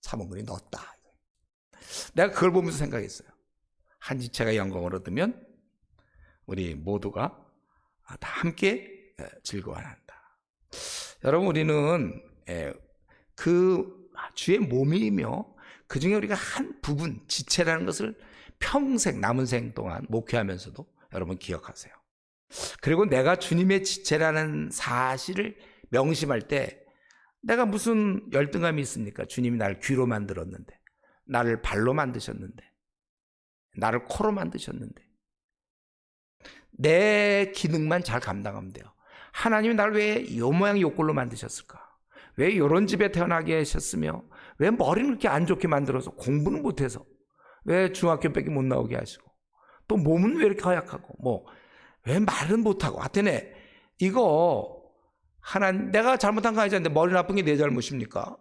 Speaker 1: 차범근이 넣었다. 내가 그걸 보면서 생각했어요. 한 지체가 영광을 얻으면 우리 모두가 다 함께 즐거워한다. 여러분 우리는 그 주의 몸이며 그 중에 우리가 한 부분 지체라는 것을 평생 남은 생 동안 목회하면서도 여러분 기억하세요. 그리고 내가 주님의 지체라는 사실을 명심할 때 내가 무슨 열등감이 있습니까? 주님이 나를 귀로 만들었는데 나를 발로 만드셨는데 나를 코로 만드셨는데 내 기능만 잘 감당하면 돼요. 하나님이 나를 왜 요 모양 요 꼴로 만드셨을까? 왜 이런 집에 태어나게 하셨으며 왜 머리는 그렇게 안 좋게 만들어서 공부는 못해서 왜 중학교밖에 못 나오게 하시고 또 몸은 왜 이렇게 허약하고 뭐 왜 말은 못하고 하여튼 이거 내가 잘못한 거 아니잖아요. 머리 나쁜 게 내 잘못입니까?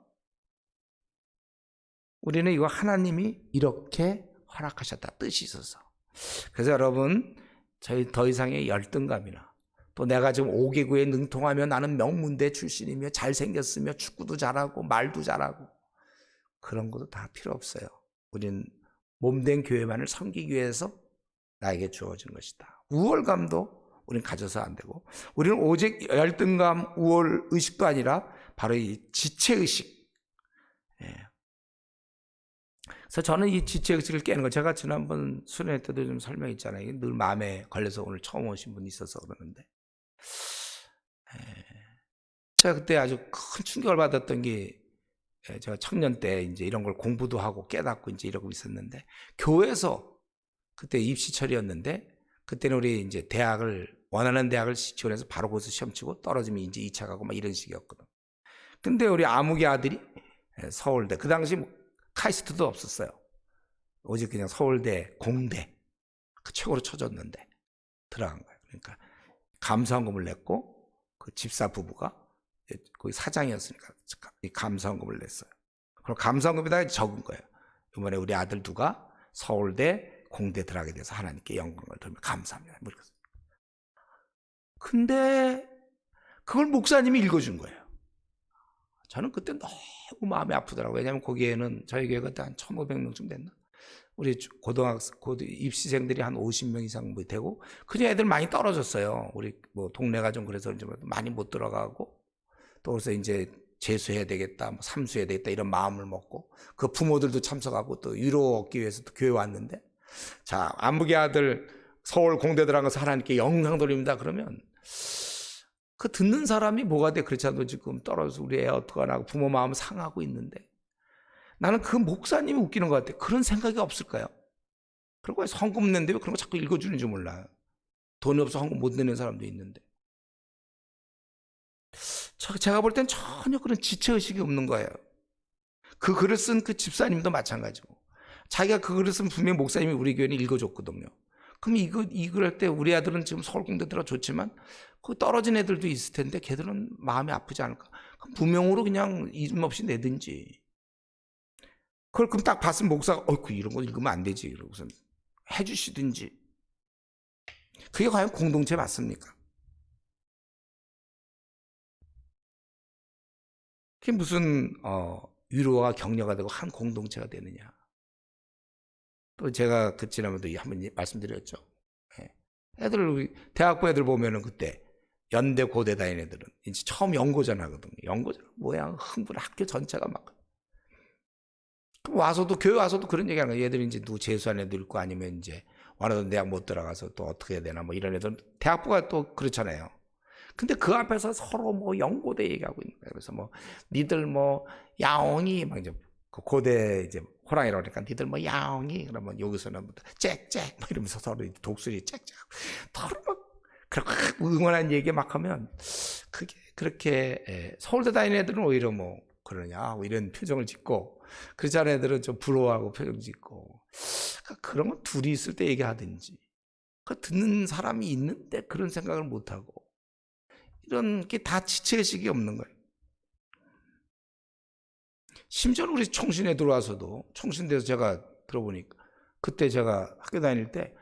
Speaker 1: 우리는 이거 하나님이 이렇게 허락하셨다 뜻이 있어서. 그래서 여러분 저희 더 이상의 열등감이나 또 내가 지금 5개구에 능통하며 나는 명문대 출신이며 잘생겼으며 축구도 잘하고 말도 잘하고 그런 것도 다 필요 없어요. 우리는 몸된 교회만을 섬기기 위해서 나에게 주어진 것이다. 우월감도 우리는 가져서 안 되고 우리는 오직 열등감, 우월 의식도 아니라 바로 이 지체의식. 그래서 저는 이 지체의식을 깨는 거 제가 지난번 수련회 때도 좀 설명했잖아요. 늘 마음에 걸려서 오늘 처음 오신 분이 있어서 그러는데 제가 그때 아주 큰 충격을 받았던 게 제가 청년 때 이제 이런 걸 공부도 하고 깨닫고 이제 이러고 있었는데 교회에서 그때 입시철이었는데 그때는 우리 이제 원하는 대학을 지원해서 바로 거기서 시험 치고 떨어지면 이제 2차 가고 막 이런 식이었거든. 근데 우리 아무개 아들이 서울대 그 당시 뭐 카이스트도 없었어요. 오직 그냥 서울대 공대 그 최고로 쳐줬는데 들어간 거예요. 그러니까 감사원금을 냈고 그 집사 부부가 거기 사장이었으니까 감사원금을 냈어요. 그럼 감사원금에다가 적은 거예요. 이번에 우리 아들 두가 서울대 공대 들어가게 돼서 하나님께 영광을 돌며 감사합니다. 근데 그걸 목사님이 읽어준 거예요. 저는 그때 너무 마음이 아프더라고요. 왜냐하면 거기에는 저희 교회가 한 1,500명쯤 됐나? 우리 입시생들이 한 50명 이상 되고 그냥 애들 많이 떨어졌어요. 우리 뭐 동네가 좀 그래서 이제 많이 못 들어가고 또 그래서 이제 재수해야 되겠다, 뭐 삼수해야 되겠다 이런 마음을 먹고 그 부모들도 참석하고 또 위로 얻기 위해서 또 교회 왔는데 자 안부의 아들 서울 공대 들어간 것을 하나님께 영광 돌립니다. 그러면 그 듣는 사람이 뭐가 돼? 그렇지 않아도 지금 떨어져서 우리 애 어떡하나 하고 부모 마음 상하고 있는데 나는 그 목사님이 웃기는 것 같아. 그런 생각이 없을까요? 그리고 왜 헌금 낸데 왜 그런 거 자꾸 읽어주는지 몰라요. 돈이 없어 헌금 못 내는 사람도 있는데 제가 볼 땐 전혀 그런 지체의식이 없는 거예요. 그 글을 쓴 그 집사님도 마찬가지고 자기가 그거를 쓰면 분명히 목사님이 우리 교회는 읽어줬거든요. 그럼 이걸 할 때 우리 아들은 지금 서울공대 들어 좋지만 그 떨어진 애들도 있을 텐데 걔들은 마음이 아프지 않을까? 그럼 부명으로 그냥 이름 없이 내든지. 그걸 그럼 딱 봤으면 목사가 이런 거 읽으면 안 되지 그러고선 해주시든지. 그게 과연 공동체 맞습니까? 그게 무슨 위로와 격려가 되고 한 공동체가 되느냐. 또 제가 그 지난번도 한번 말씀드렸죠. 애들 우리 대학부 애들 보면은 그때 연대 고대 다니는 애들은 이제 처음 연고전 하거든요. 연고전 뭐야 흥분 학교 전체가 막 와서도 교회 와서도 그런 얘기하는 거예요. 얘들이 이제 누구 재수한 애들 있고 아니면 이제 원하던 대학 못 들어가서 또 어떻게 해야 되나 뭐 이런 애들 대학부가 또 그렇잖아요. 근데 그 앞에서 서로 뭐 연고대 얘기하고 있는 거예요. 그래서 뭐 니들 뭐 야옹이 막 이제 그 고대 이제 호랑이라고 그러니까 니들 뭐 야옹이 그러면 여기서는 뭐 짹짹 막 이러면서 서로 독수리 짹짹 서로 막 그렇게 응원한 얘기 막 하면 그게 그렇게 서울대 다니는 애들은 오히려 뭐 그러냐 뭐 이런 표정을 짓고 그렇지 않은 애들은 좀 부러워하고 표정 짓고 그런 건 둘이 있을 때 얘기하든지 그 듣는 사람이 있는데 그런 생각을 못하고 이런 게 다 지체의식이 없는 거예요. 심지어 우리 총신에 들어와서도 총신대에서 제가 들어보니까 그때 제가 학교 다닐 때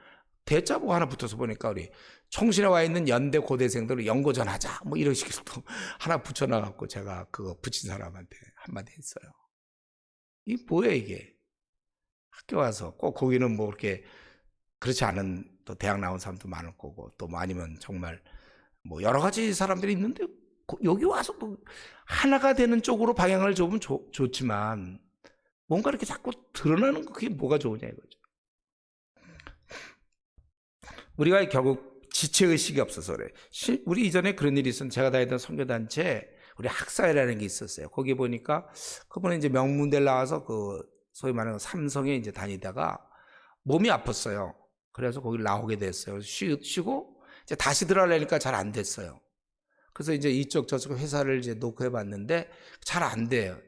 Speaker 1: 대자보 하나 붙어서 보니까 우리 총신에 와 있는 연대 고대생들을 연고전 하자 뭐 이런 식으로 또 하나 붙여놔갖고 제가 그거 붙인 사람한테 한마디 했어요. 이게 뭐야 이게 학교 와서 꼭 거기는 뭐 그렇게 그렇지 않은 또 대학 나온 사람도 많을 거고 또 뭐 아니면 정말 뭐 여러 가지 사람들이 있는데 여기 와서 뭐 하나가 되는 쪽으로 방향을 좁으면 좋지만 뭔가 이렇게 자꾸 드러나는 거 그게 뭐가 좋으냐 이거죠. 우리가 결국 지체의식이 없어서 그래. 우리 이전에 그런 일이 있었는데 제가 다니던 선교단체 우리 학사회라는 게 있었어요. 거기 보니까 그분은 이제 명문대를 나와서 그 소위 말하는 삼성에 이제 다니다가 몸이 아팠어요. 그래서 거기 나오게 됐어요. 쉬고 이제 다시 들어가려니까 잘 안 됐어요. 그래서 이제 이쪽 저쪽 회사를 이제 놓고 해봤는데 잘 안 돼요.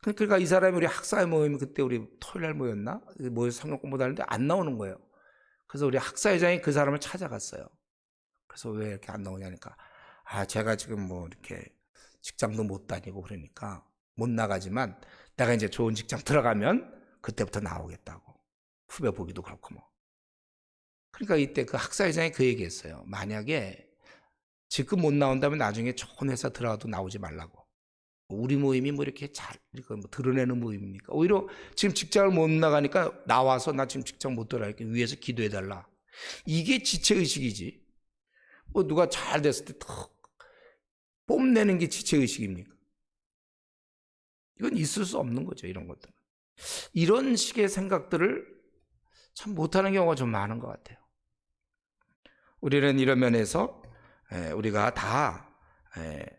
Speaker 1: 그러니까 이 사람이 우리 학사회 모임 그때 우리 토요일 날 모였나? 모여서 성경 공부도 하는데 안 나오는 거예요. 그래서 우리 학사회장이 그 사람을 찾아갔어요. 그래서 왜 이렇게 안 나오냐니까 제가 지금 뭐 이렇게 직장도 못 다니고 그러니까 못 나가지만 내가 이제 좋은 직장 들어가면 그때부터 나오겠다고. 후배 보기도 그렇고 뭐. 그러니까 이때 그 학사회장이 그 얘기했어요. 만약에 지금 못 나온다면 나중에 좋은 회사 들어가도 나오지 말라고. 우리 모임이 뭐 이렇게 잘 뭐 드러내는 모임입니까? 오히려 지금 직장을 못 나가니까 나와서 나 지금 직장 못 들어가니까 위에서 기도해달라. 이게 지체의식이지. 뭐 누가 잘 됐을 때 턱 뽐내는 게 지체의식입니까? 이건 있을 수 없는 거죠. 이런 것들은. 이런 식의 생각들을 참 못하는 경우가 좀 많은 것 같아요. 우리는 이런 면에서 우리가 다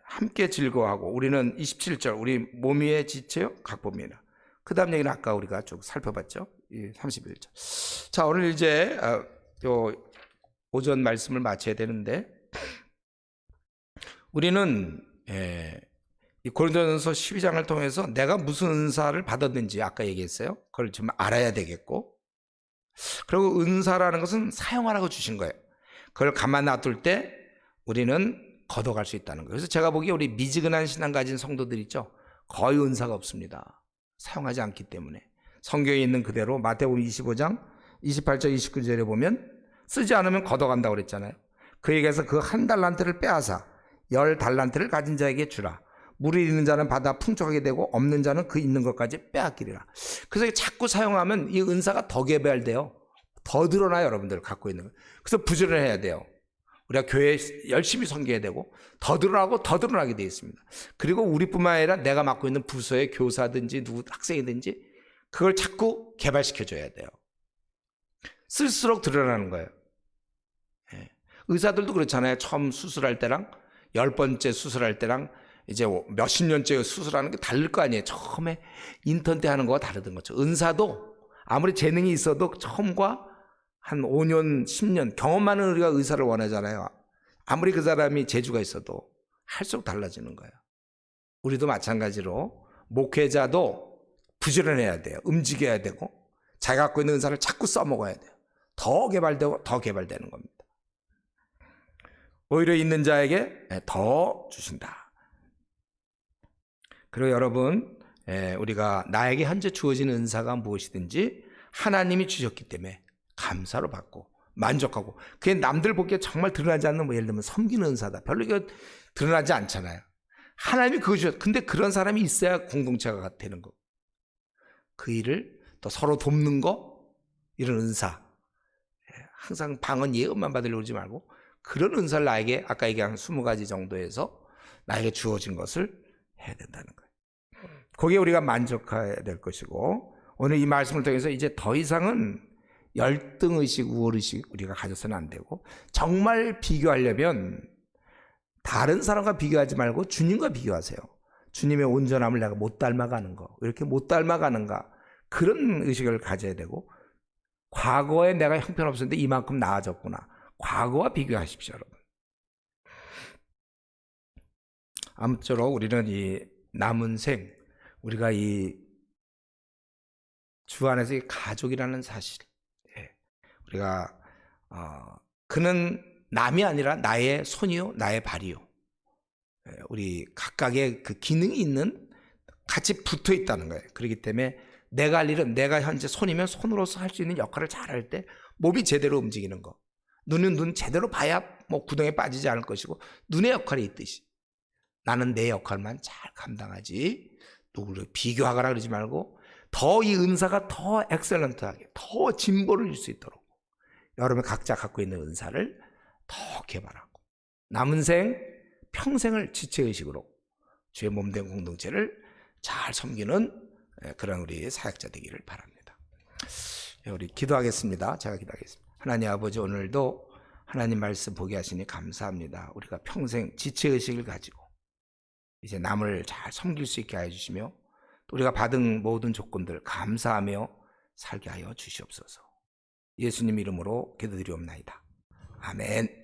Speaker 1: 함께 즐거워하고 우리는 27절 우리 몸 위에 지체요 각봅니다. 그 다음 얘기는 아까 우리가 쭉 살펴봤죠. 31절. 자 오늘 이제 오전 말씀을 마쳐야 되는데 우리는 이 고린도전서 12장을 통해서 내가 무슨 은사를 받았는지 아까 얘기했어요. 그걸 좀 알아야 되겠고 그리고 은사라는 것은 사용하라고 주신 거예요. 그걸 가만 놔둘 때 우리는 걷어갈 수 있다는 거예요. 그래서 제가 보기에 우리 미지근한 신앙 가진 성도들 있죠. 거의 은사가 없습니다. 사용하지 않기 때문에. 성경에 있는 그대로 마태복음 25장 28절 29절에 보면 쓰지 않으면 걷어간다고 그랬잖아요. 그에게서 그 한 달란트를 빼앗아 10달란트를 가진 자에게 주라. 물이 있는 자는 받아 풍족하게 되고 없는 자는 그 있는 것까지 빼앗기리라. 그래서 자꾸 사용하면 이 은사가 더 개발돼요. 더 드러나요. 여러분들 갖고 있는 거. 그래서 부지런해야 돼요. 우리가 교회에 열심히 섬겨야 되고 더 드러나고 더 드러나게 되어 있습니다. 그리고 우리뿐만 아니라 내가 맡고 있는 부서의 교사든지 누구 학생이든지 그걸 자꾸 개발시켜줘야 돼요. 쓸수록 드러나는 거예요. 의사들도 그렇잖아요. 처음 수술할 때랑 10번째 수술할 때랑 이제 몇십 년째 수술하는 게 다를 거 아니에요. 처음에 인턴 때 하는 거와 다르던 거죠. 은사도 아무리 재능이 있어도 처음과 한 5년, 10년 경험 많은 우리가 의사를 원하잖아요. 아무리 그 사람이 재주가 있어도 할수록 달라지는 거예요. 우리도 마찬가지로 목회자도 부지런해야 돼요. 움직여야 되고 자기가 갖고 있는 은사를 자꾸 써먹어야 돼요. 더 개발되고 더 개발되는 겁니다. 오히려 있는 자에게 더 주신다. 그리고 여러분, 우리가 나에게 현재 주어진 은사가 무엇이든지 하나님이 주셨기 때문에 감사로 받고 만족하고, 그게 남들 보기에 정말 드러나지 않는, 뭐 예를 들면 섬기는 은사다, 별로 이거 드러나지 않잖아요. 하나님이 그거 주셨. 근데 그런 사람이 있어야 공동체가 되는 거. 그 일을 또 서로 돕는 거, 이런 은사. 항상 방언 예언만 받으려고 그러지 말고 그런 은사를 나에게 아까 얘기한 20가지 정도에서 나에게 주어진 것을 해야 된다는 거예요. 거기에 우리가 만족해야 될 것이고, 오늘 이 말씀을 통해서 이제 더 이상은 열등의식, 우월의식 우리가 가져서는 안 되고, 정말 비교하려면 다른 사람과 비교하지 말고 주님과 비교하세요. 주님의 온전함을 내가 못 닮아가는 거, 왜 이렇게 못 닮아가는가, 그런 의식을 가져야 되고, 과거에 내가 형편없었는데 이만큼 나아졌구나, 과거와 비교하십시오, 여러분. 아무쪼록 우리는 이 남은 생, 우리가 이 주 안에서 이 가족이라는 사실, 우리가 그는 남이 아니라 나의 손이요 나의 발이요, 우리 각각의 그 기능이 있는, 같이 붙어 있다는 거예요. 그렇기 때문에 내가 할 일은 내가 현재 손이면 손으로서 할 수 있는 역할을 잘할 때 몸이 제대로 움직이는 거, 눈은 눈 제대로 봐야 뭐 구덩이에 빠지지 않을 것이고, 눈의 역할이 있듯이 나는 내 역할만 잘 감당하지, 누구를 비교하거나 그러지 말고 더 이 은사가 더 엑셀런트하게 더 진보를 줄 수 있도록 여러분 각자 갖고 있는 은사를 더 개발하고 남은 생 평생을 지체의식으로 주의 몸된 공동체를 잘 섬기는 그런 우리 사역자 되기를 바랍니다. 우리 기도하겠습니다. 제가 기도하겠습니다. 하나님 아버지, 오늘도 하나님 말씀 보게 하시니 감사합니다. 우리가 평생 지체의식을 가지고 이제 남을 잘 섬길 수 있게 해주시며, 또 우리가 받은 모든 조건들 감사하며 살게 하여 주시옵소서. 예수님 이름으로 기도드리옵나이다. 아멘.